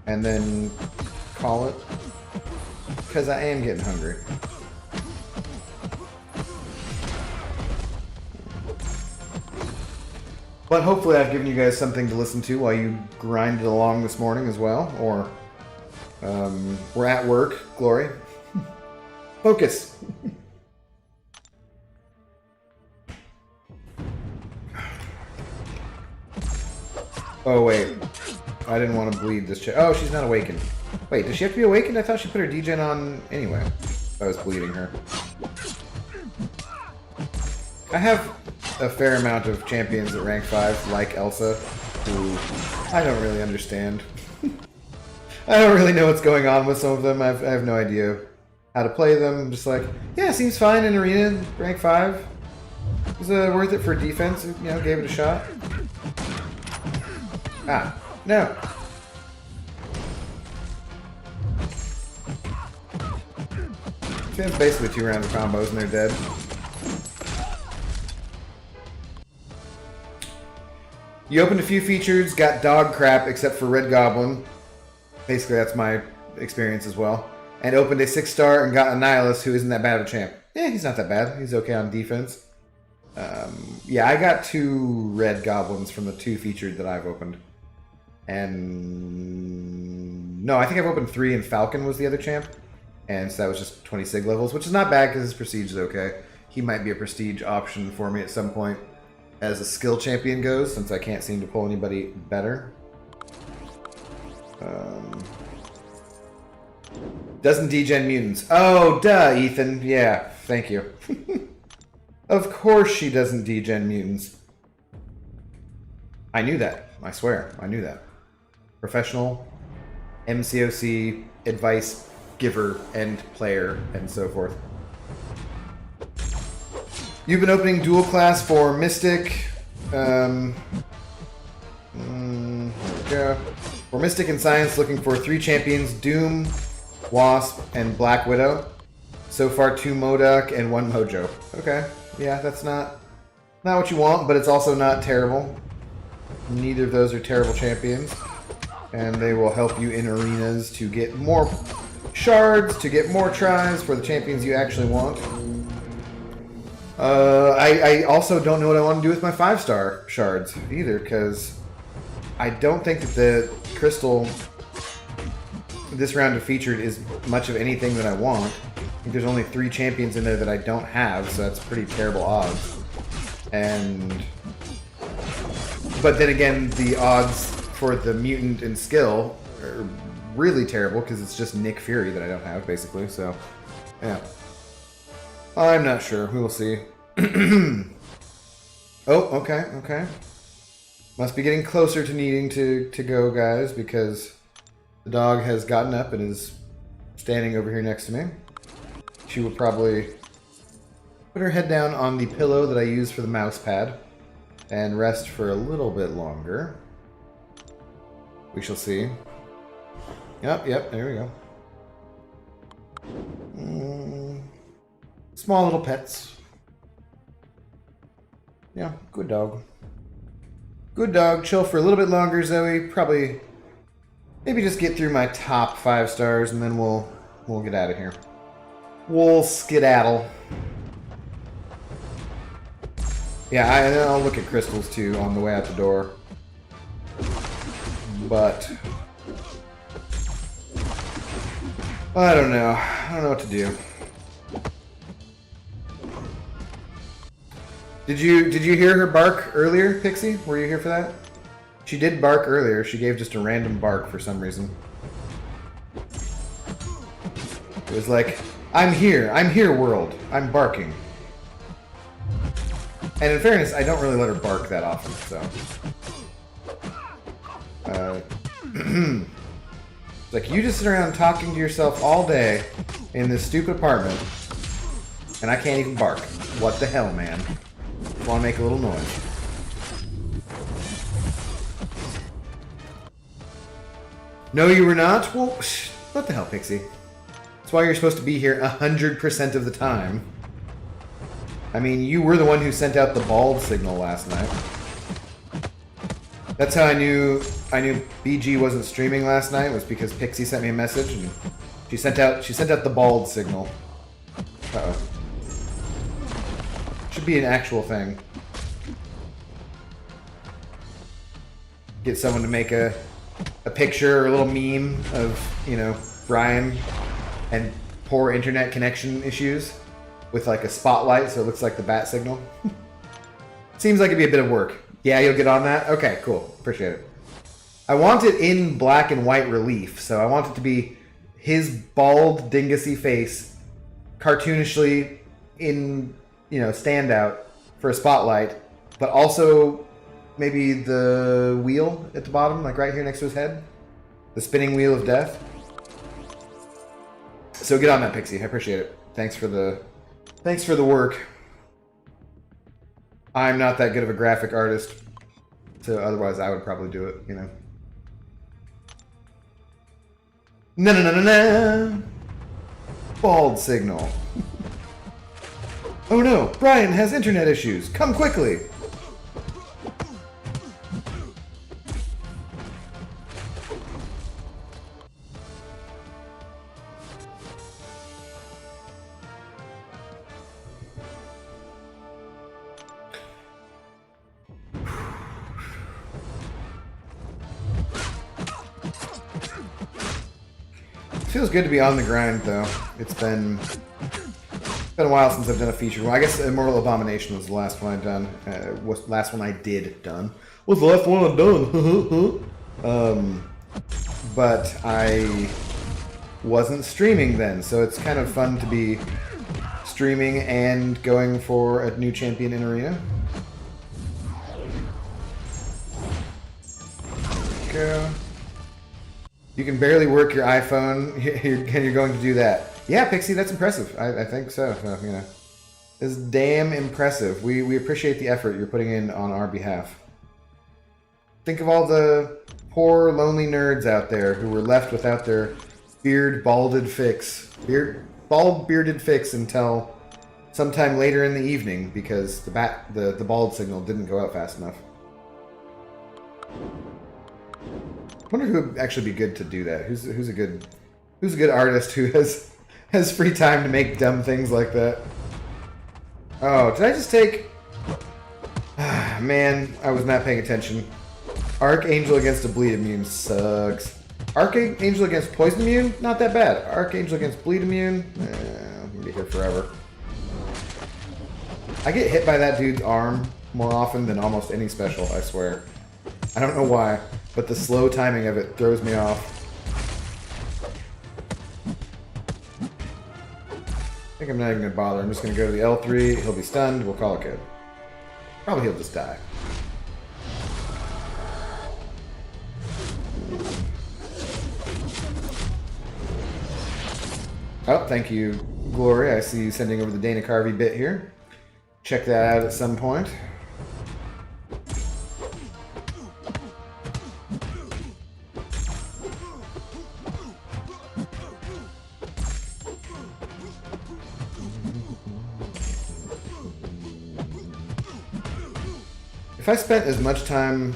and then call it. Because I am getting hungry. But hopefully I've given you guys something to listen to while you grinded along this morning as well. Or we're at work. Glory. Focus. Oh, wait. I didn't want to bleed this chick. Oh, she's not awakened. Wait, does she have to be awakened? I thought she put her degen on anyway. I was bleeding her. I have a fair amount of champions at rank 5, like Elsa, who I don't really understand. I don't really know what's going on with some of them. I have no idea how to play them. I'm just like, yeah, seems fine in arena, rank 5. Was worth it for defense, you know, gave it a shot. Ah, no. It's basically 2 rounds of combos and they're dead. You opened a few features, got dog crap except for Red Goblin. Basically, that's my experience as well. And opened a 6-star and got a Nihilus, who isn't that bad of a champ. Yeah, he's not that bad. He's okay on defense. Yeah, I got 2 Red Goblins from the 2 featured that I've opened. And no, I think I've opened 3 and Falcon was the other champ. And so that was just 20 sig levels, which is not bad because his prestige is okay. He might be a prestige option for me at some point as a skill champion goes, since I can't seem to pull anybody better. Doesn't degen mutants. Oh, duh, Ethan. Yeah, thank you. Of course she doesn't degen mutants. I knew that. I swear. I knew that. Professional MCOC advice giver and player and so forth. You've been opening dual class for Mystic. There we go. For Mystic and Science, looking for 3 champions: Doom, Wasp, and Black Widow. So far, 2 Modok and 1 Mojo. Okay, yeah, that's not what you want, but it's also not terrible. Neither of those are terrible champions. And they will help you in arenas to get more shards, to get more tries for the champions you actually want. I also don't know what I want to do with my 5-star shards either, because I don't think that the crystal this round of featured is much of anything that I want. I think there's only 3 champions in there that I don't have, so that's pretty terrible odds. But then again, the odds for the mutant and skill are really terrible because it's just Nick Fury that I don't have, basically. So, yeah. I'm not sure. We will see. Oh, okay. Must be getting closer to needing to go, guys, because the dog has gotten up and is standing over here next to me. She will probably put her head down on the pillow that I use for the mouse pad and rest for a little bit longer. We shall see. Yep, there we go. Small little pets. Yeah, good dog. Good dog. Chill for a little bit longer, Zoe. Probably, maybe just get through my top 5 stars, and then we'll get out of here. We'll skedaddle. Yeah, I'll look at crystals too on the way out the door. But I don't know. I don't know what to do. Did you hear her bark earlier, Pixie? Were you here for that? She did bark earlier. She gave just a random bark for some reason. It was like, I'm here, world. I'm barking. And in fairness, I don't really let her bark that often, so. It's like, you just sit around talking to yourself all day in this stupid apartment, and I can't even bark. What the hell, man? Just want to make a little noise. No, you were not? Well, what the hell, Pixie? That's why you're supposed to be here 100% of the time. I mean, you were the one who sent out the bald signal last night. That's how I knew BG wasn't streaming last night, was because Pixie sent me a message and she sent out the bald signal. Uh-oh. Should be an actual thing. Get someone to make a picture or a little meme of, you know, Brian and poor internet connection issues with like a spotlight so it looks like the bat signal. Seems like it'd be a bit of work. Yeah, you'll get on that? Okay, cool. Appreciate it. I want it in black and white relief, so I want it to be his bald, dingusy face cartoonishly in, you know, standout for a spotlight, but also maybe the wheel at the bottom, like right here next to his head. The spinning wheel of death. So get on that, Pixie. I appreciate it. Thanks for the work. I'm not that good of a graphic artist, so otherwise I would probably do it, you know. No. Bald signal. Oh no, Brian has internet issues. Come quickly. Feels good to be on the grind, though. It's been a while since I've done a feature. Well, I guess Immortal Abomination was the last one I'd done. Was the last one I did done. Was the last one I've done. But I wasn't streaming then, so it's kind of fun to be streaming and going for a new champion in Arena. Go. You can barely work your iPhone, and you're going to do that. Yeah, Pixie, that's impressive. I think so. You know, it's damn impressive. We appreciate the effort you're putting in on our behalf. Think of all the poor, lonely nerds out there who were left without their bald-bearded fix until sometime later in the evening because the bald signal didn't go out fast enough. I wonder who would actually be good to do that. Who's a good artist who has free time to make dumb things like that? Oh, did I just take? Man, I was not paying attention. Archangel against a bleed immune sucks. Archangel against poison immune, not that bad. Archangel against bleed immune, I'm gonna be here forever. I get hit by that dude's arm more often than almost any special, I swear. I don't know why, but the slow timing of it throws me off. I think I'm not even gonna bother. I'm just gonna go to the L3, he'll be stunned, we'll call it good. Probably he'll just die. Oh, thank you, Glory. I see you sending over the Dana Carvey bit here. Check that out at some point. If I spent as much time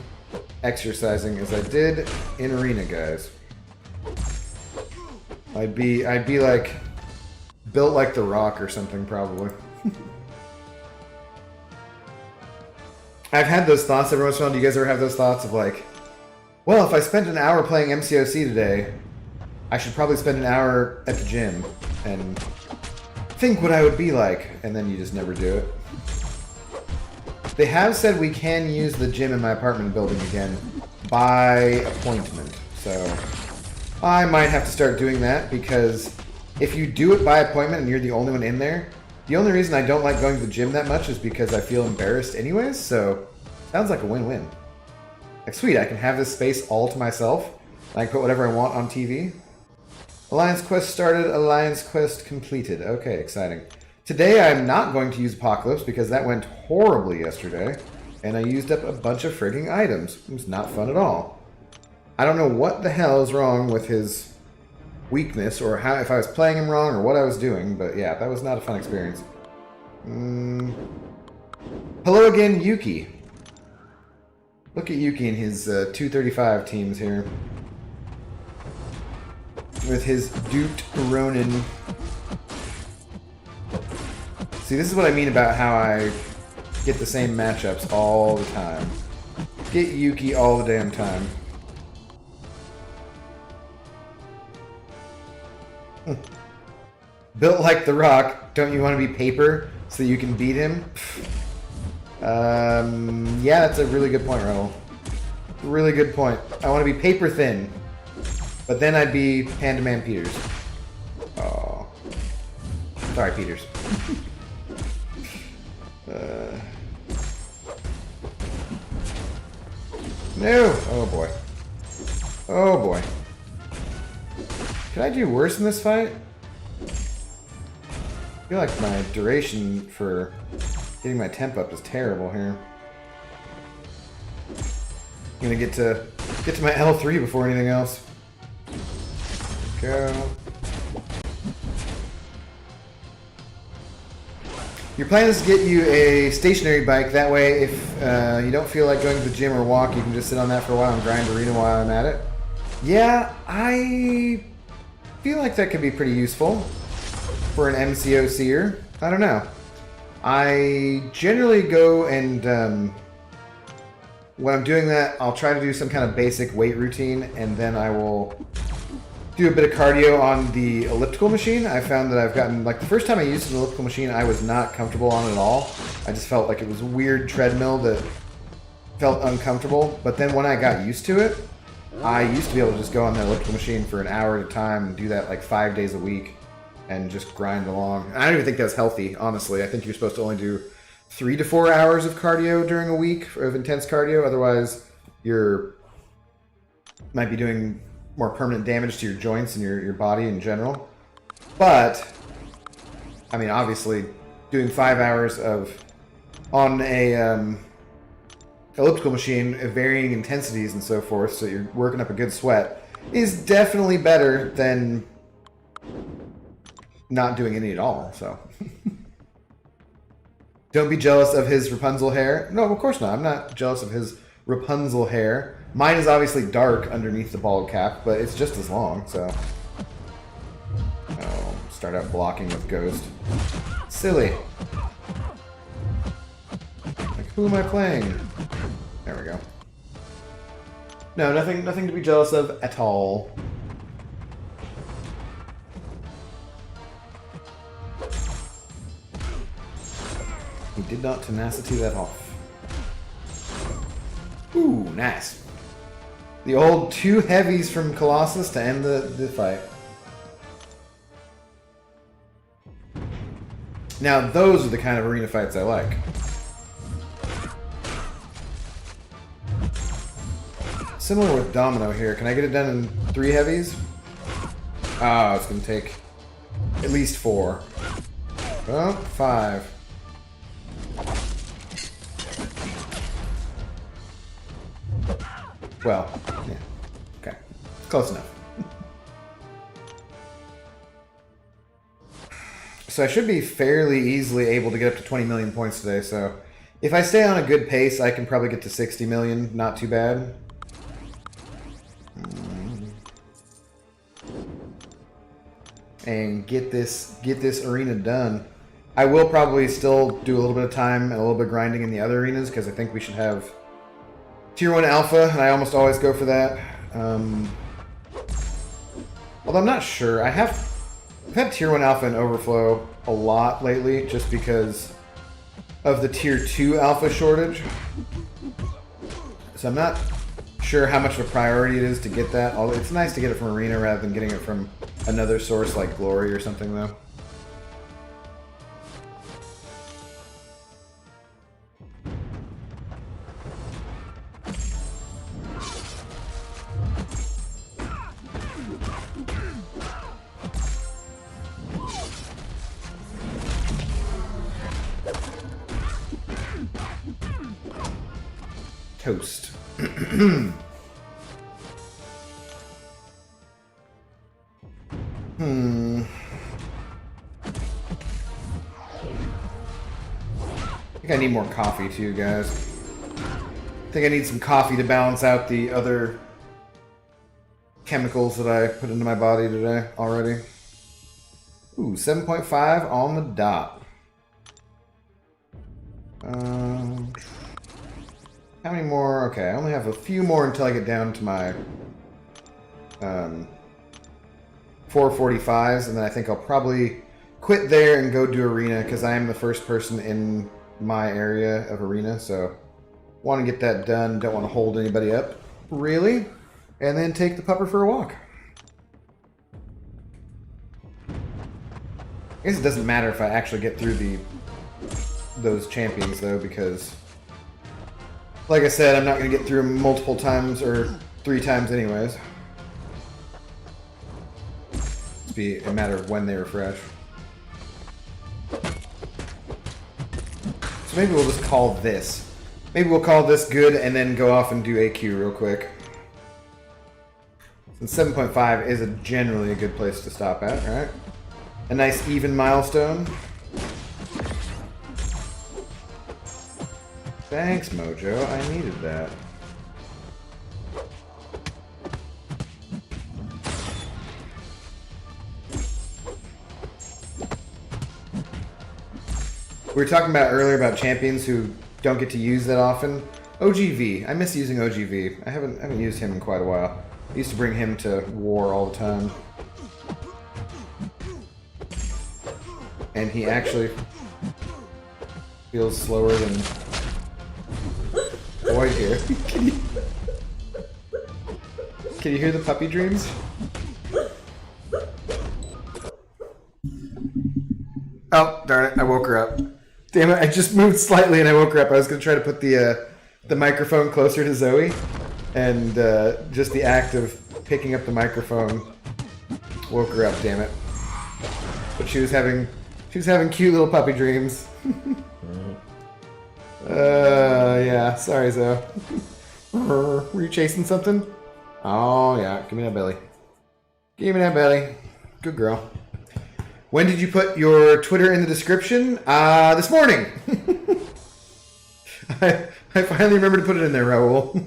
exercising as I did in Arena, guys, I'd be like built like The Rock or something, probably. I've had those thoughts every once in a while. Do you guys ever have those thoughts of like, well, if I spent an hour playing MCOC today, I should probably spend an hour at the gym and think what I would be like, and then you just never do it. They have said we can use the gym in my apartment building again by appointment, so I might have to start doing that, because if you do it by appointment and you're the only one in there, the only reason I don't like going to the gym that much is because I feel embarrassed anyways, so sounds like a win-win. Like, sweet, I can have this space all to myself. I can put whatever I want on TV. Alliance quest started, Alliance quest completed. Okay, exciting. Today I'm not going to use Apocalypse because that went horribly yesterday, and I used up a bunch of frigging items. It was not fun at all. I don't know what the hell is wrong with his weakness, or how, if I was playing him wrong, or what I was doing, but yeah, that was not a fun experience. Hello again, Yuki. Look at Yuki and his 235 teams here. With his duped Ronin. See, this is what I mean about how I get the same matchups all the time. Get Yuki all the damn time. Built like The Rock, don't you want to be paper so you can beat him? Yeah, that's a really good point, Ronald. Really good point. I want to be paper thin, but then I'd be Panda Man Peters. Oh, sorry, Peters. No! Oh boy. Oh boy. Can I do worse in this fight? I feel like my duration for getting my temp up is terrible here. I'm gonna get to my L3 before anything else. Go. Your plan is to get you a stationary bike. That way, if you don't feel like going to the gym or walk, you can just sit on that for a while and grind arena while I'm at it. Yeah, I feel like that could be pretty useful for an MCOCer. I don't know. I generally go and when I'm doing that, I'll try to do some kind of basic weight routine, and then I will do a bit of cardio on the elliptical machine. I found that I've gotten, like, the first time I used an elliptical machine, I was not comfortable on it at all. I just felt like it was a weird treadmill that felt uncomfortable. But then when I got used to it, I used to be able to just go on the elliptical machine for an hour at a time and do that like 5 days a week and just grind along. I don't even think that's healthy, honestly. I think you're supposed to only do 3 to 4 hours of cardio during a week of intense cardio. Otherwise, you're might be doing more permanent damage to your joints and your body in general. But, I mean, obviously, doing 5 hours on a elliptical machine of varying intensities and so forth, so you're working up a good sweat, is definitely better than not doing any at all, so. Don't be jealous of his Rapunzel hair. No, of course not. I'm not jealous of his Rapunzel hair. Mine is obviously dark underneath the bald cap, but it's just as long, so... Oh, start out blocking with Ghost. Silly. Like, who am I playing? There we go. No, nothing to be jealous of at all. He did not tenacity that off. Ooh, nice. The old 2 heavies from Colossus to end the fight. Now, those are the kind of arena fights I like. Similar with Domino here. Can I get it done in 3 heavies? Oh, it's going to take at least 4. Oh, 5. Well, yeah. Okay. Close enough. So I should be fairly easily able to get up to 20 million points today, so if I stay on a good pace, I can probably get to 60 million. Not too bad. And get this arena done. I will probably still do a little bit of time and a little bit of grinding in the other arenas, because I think we should have Tier 1 Alpha, and I almost always go for that. Although I'm not sure. I've had Tier 1 Alpha and Overflow a lot lately, just because of the Tier 2 Alpha shortage. So I'm not sure how much of a priority it is to get that. Although it's nice to get it from Arena rather than getting it from another source like Glory or something, though. Toast. I think I need more coffee too, guys. I think I need some coffee to balance out the other chemicals that I put into my body today already. Ooh, 7.5 on the dot. How many more? Okay, I only have a few more until I get down to my 445s, and then I think I'll probably quit there and go do Arena, because I am the first person in my area of Arena, so want to get that done, don't want to hold anybody up, really, and then take the pupper for a walk. I guess it doesn't matter if I actually get through those champions, though, because like I said, I'm not going to get through them multiple times, or 3 times anyways. It'll be a matter of when they refresh. So maybe we'll just call this. Maybe we'll call this good and then go off and do AQ real quick. And 7.5 is generally a good place to stop at, right? A nice even milestone. Thanks, Mojo. I needed that. We were talking about earlier about champions who don't get to use that often. OGV. I miss using OGV. I haven't used him in quite a while. I used to bring him to war all the time. And he actually feels slower than Boy here. Can you hear the puppy dreams? Oh, darn it, I woke her up. Damn it, I just moved slightly and I woke her up. I was going to try to put the microphone closer to Zoe, and just the act of picking up the microphone woke her up, damn it. But she was having cute little puppy dreams. Yeah, sorry, Zoe. Were you chasing something? Oh, yeah, give me that belly. Give me that belly. Good girl. When did you put your Twitter in the description? This morning. I finally remembered to put it in there, Raul.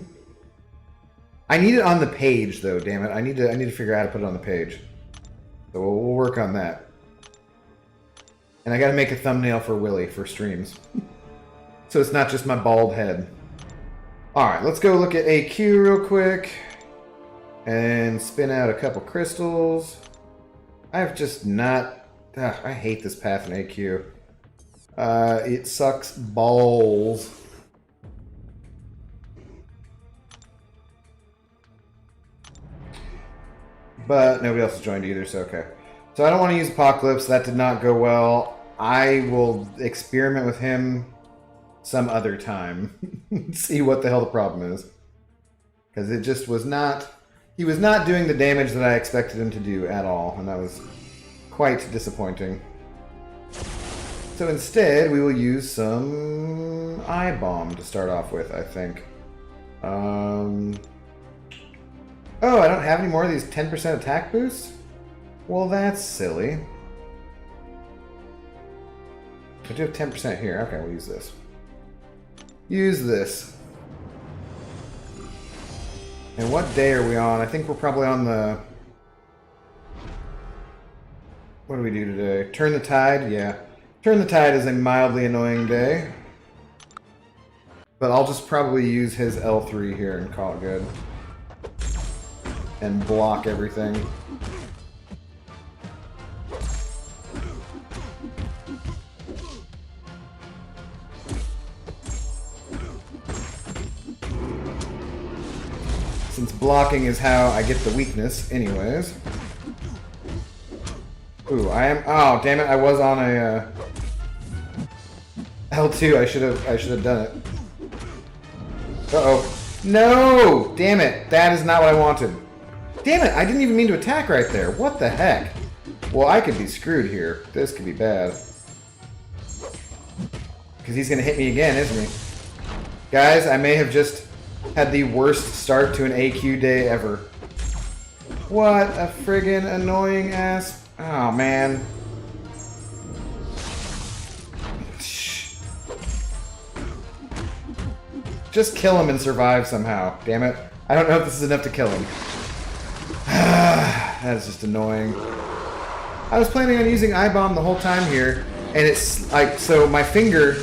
I need it on the page, though. Damn it! I need to figure out how to put it on the page. So we'll work on that. And I got to make a thumbnail for Willie for streams, so it's not just my bald head. All right, let's go look at AQ real quick and spin out a couple crystals. I've just not. I hate this path in AQ. It sucks balls. But nobody else has joined either, so okay. So I don't want to use Apocalypse. That did not go well. I will experiment with him some other time. See what the hell the problem is. Because it just was not... He was not doing the damage that I expected him to do at all. And that was quite disappointing. So instead, we will use some I-Bomb to start off with, I think. Oh, I don't have any more of these 10% attack boosts? Well, that's silly. I do have 10% here. Okay, we'll use this. Use this. And what day are we on? I think we're probably on the... What do we do today? Turn the Tide? Yeah. Turn the Tide is a mildly annoying day. But I'll just probably use his L3 here and call it good. And block everything. Since blocking is how I get the weakness anyways. Ooh, I am... Oh, damn it, I was on a... L2, I should have done it. Uh-oh. No! Damn it, that is not what I wanted. Damn it, I didn't even mean to attack right there. What the heck? Well, I could be screwed here. This could be bad. Because he's going to hit me again, isn't he? Guys, I may have just had the worst start to an AQ day ever. What a friggin' annoying ass... Oh, man. Just kill him and survive somehow. Damn it. I don't know if this is enough to kill him. That is just annoying. I was planning on using I-Bomb the whole time here, and it's like, so my finger,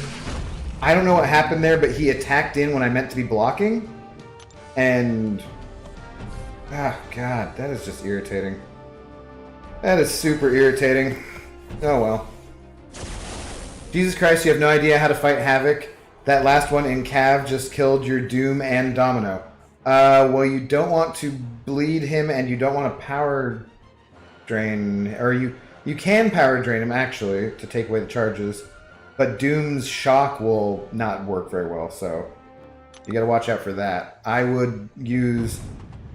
I don't know what happened there, but he attacked in when I meant to be blocking, and, God, that is just irritating. That is super irritating. Oh well. Jesus Christ, you have no idea how to fight Havoc. That last one in Cav just killed your Doom and Domino. Well, you don't want to bleed him, and you don't want to power drain, or you can power drain him, actually, to take away the charges, but Doom's shock will not work very well, so you gotta watch out for that. I would use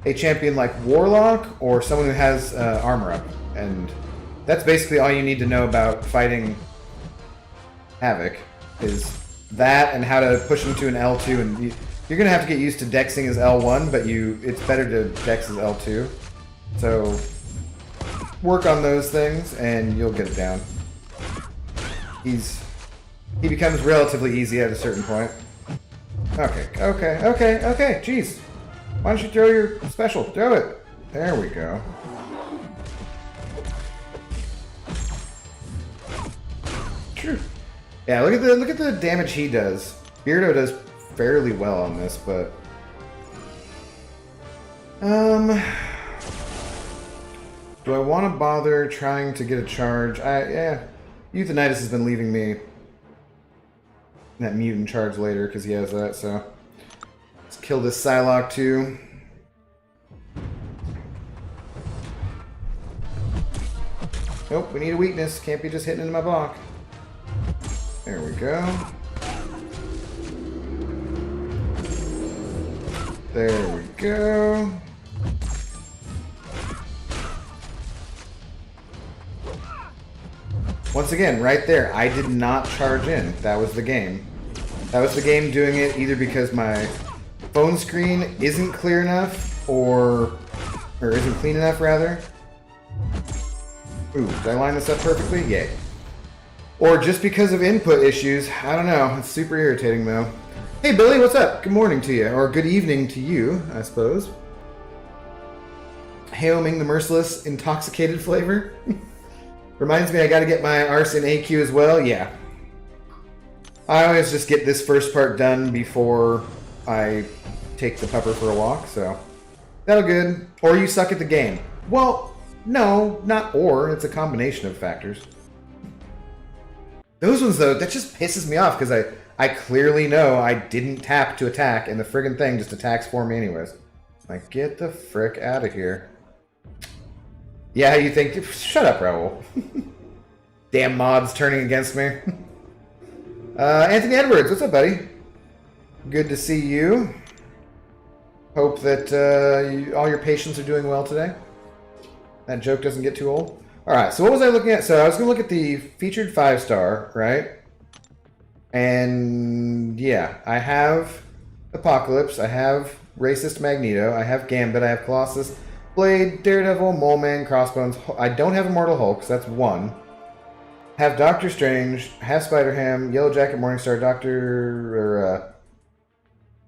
a champion like Warlock, or someone who has armor up, and that's basically all you need to know about fighting Havoc, is that and how to push him to an L2, and you're going to have to get used to dexing as L1, but it's better to dex as L2. So work on those things and you'll get it down. He becomes relatively easy at a certain point. Okay, jeez. Why don't you throw your special? Throw it. There we go. True. Yeah, look at the damage he does. Beardo does fairly well on this, but do I want to bother trying to get a charge? Yeah, Euthanitis has been leaving me that mutant charge later because he has that. So let's kill this Psylocke too. Nope, we need a weakness. Can't be just hitting into my block. There we go. There we go. Once again, right there, I did not charge in. That was the game. That was the game doing it either because my phone screen isn't clear enough or isn't clean enough, rather. Ooh, did I line this up perfectly? Yay. Or just because of input issues. I don't know. It's super irritating, though. Hey, Billy, what's up? Good morning to you. Or good evening to you, I suppose. Haoming the Merciless intoxicated flavor. Reminds me I gotta get my Arson AQ as well. Yeah. I always just get this first part done before I take the pupper for a walk, so that'll good. Or you suck at the game. Well, no, not or. It's a combination of factors. Those ones, though, that just pisses me off because I clearly know I didn't tap to attack, and the friggin' thing just attacks for me anyways. Like, get the frick out of here. Yeah, you think... Shut up, Raul. Damn mods turning against me. Anthony Edwards, what's up, buddy? Good to see you. Hope that all your patients are doing well today. That joke doesn't get too old. Alright, so what was I looking at? So I was going to look at the featured 5-star, right? And yeah, I have Apocalypse, I have Racist Magneto, I have Gambit, I have Colossus, Blade, Daredevil, Mole Man, Crossbones. I don't have Immortal Hulk, so that's one. Have Doctor Strange, have Spider-Ham, Yellow Jacket, Morningstar,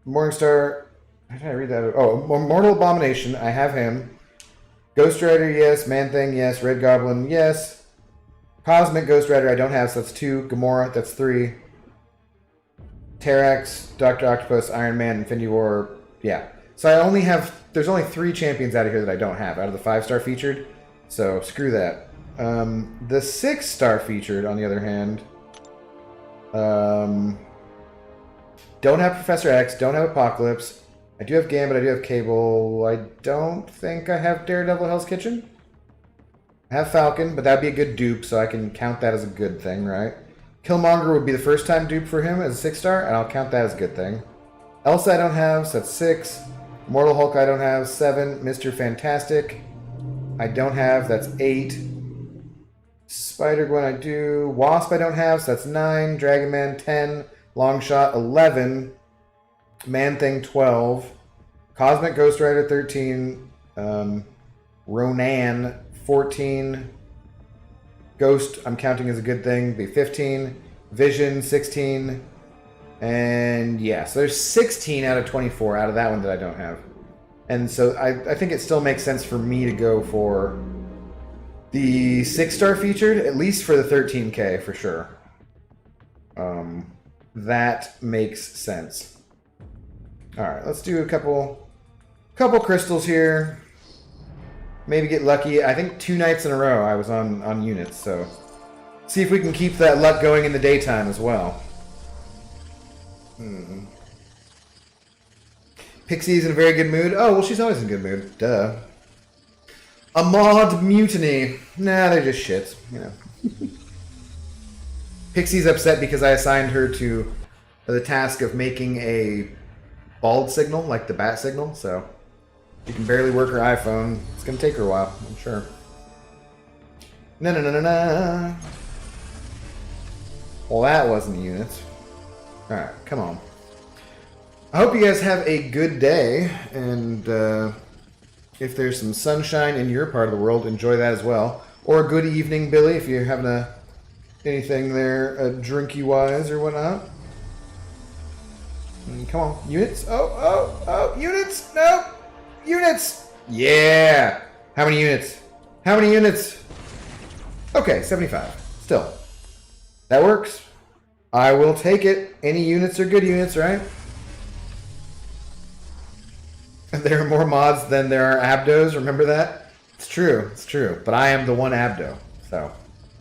Morningstar. How did I read that? Oh, Mortal Abomination, I have him. Ghost Rider, yes. Man-Thing, yes. Red Goblin, yes. Cosmic Ghost Rider, I don't have, so that's 2. Gamora, that's 3. Terrax, Dr. Octopus, Iron Man, Infinity War, yeah. So I only have... There's only 3 champions out of here that I don't have, out of the 5-star featured. So, screw that. The 6-star featured, on the other hand... don't have Professor X, don't have Apocalypse. I do have Gambit, I do have Cable. I don't think I have Daredevil Hell's Kitchen. I have Falcon, but that'd be a good dupe, so I can count that as a good thing, right? Killmonger would be the first time dupe for him as a 6-star, and I'll count that as a good thing. Elsa I don't have, so that's 6. Mortal Hulk I don't have, 7. Mr. Fantastic I don't have, that's 8. Spider-Gwen I do. Wasp I don't have, so that's 9. Dragon Man 10. Longshot 11. Man-Thing 12. Cosmic Ghost Rider 13. Ronan 14. Ghost I'm counting as a good thing, be 15. Vision 16. And yeah, so there's 16 out of 24 out of that one that I don't have. And so I think it still makes sense for me to go for the 6-star featured, at least for the 13K for sure. That makes sense. Alright, let's do a couple crystals here. Maybe get lucky. I think 2 nights in a row I was on units, so see if we can keep that luck going in the daytime as well. Pixie's in a very good mood. Oh, well, she's always in a good mood. Duh. A mod mutiny. Nah, they're just shits, you know. Pixie's upset because I assigned her to the task of making a bald signal, like the bat signal, so she can barely work her iPhone. It's going to take her a while, I'm sure. Na-na-na-na-na. Well, that wasn't units. Alright, come on. I hope you guys have a good day, and if there's some sunshine in your part of the world, enjoy that as well. Or a good evening, Billy, if you're having anything there drinky-wise or whatnot. Come on, units. Oh, units. No, units. Yeah. How many units? How many units? Okay, 75. Still, that works. I will take it. Any units are good units, right? There are more mods than there are abdos. Remember that? It's true. It's true. But I am the one abdo. So,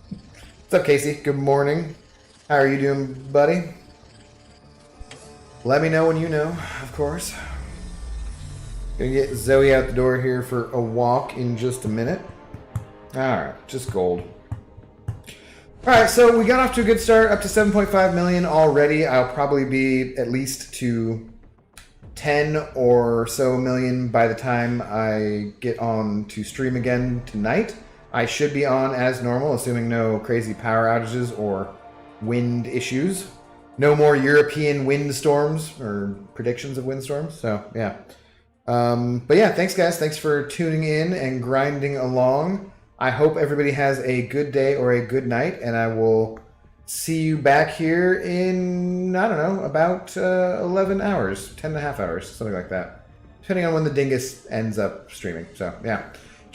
what's up, Casey? Good morning. How are you doing, buddy? Let me know when you know, of course. Gonna get Zoe out the door here for a walk in just a minute. Alright, just gold. Alright, so we got off to a good start, up to 7.5 million already. I'll probably be at least to 10 or so million by the time I get on to stream again tonight. I should be on as normal, assuming no crazy power outages or wind issues. No more European windstorms or predictions of windstorms. So, yeah. But yeah, thanks, guys. Thanks for tuning in and grinding along. I hope everybody has a good day or a good night, and I will see you back here in, I don't know, about 11 hours, 10 and a half hours, something like that. Depending on when the dingus ends up streaming. So, yeah.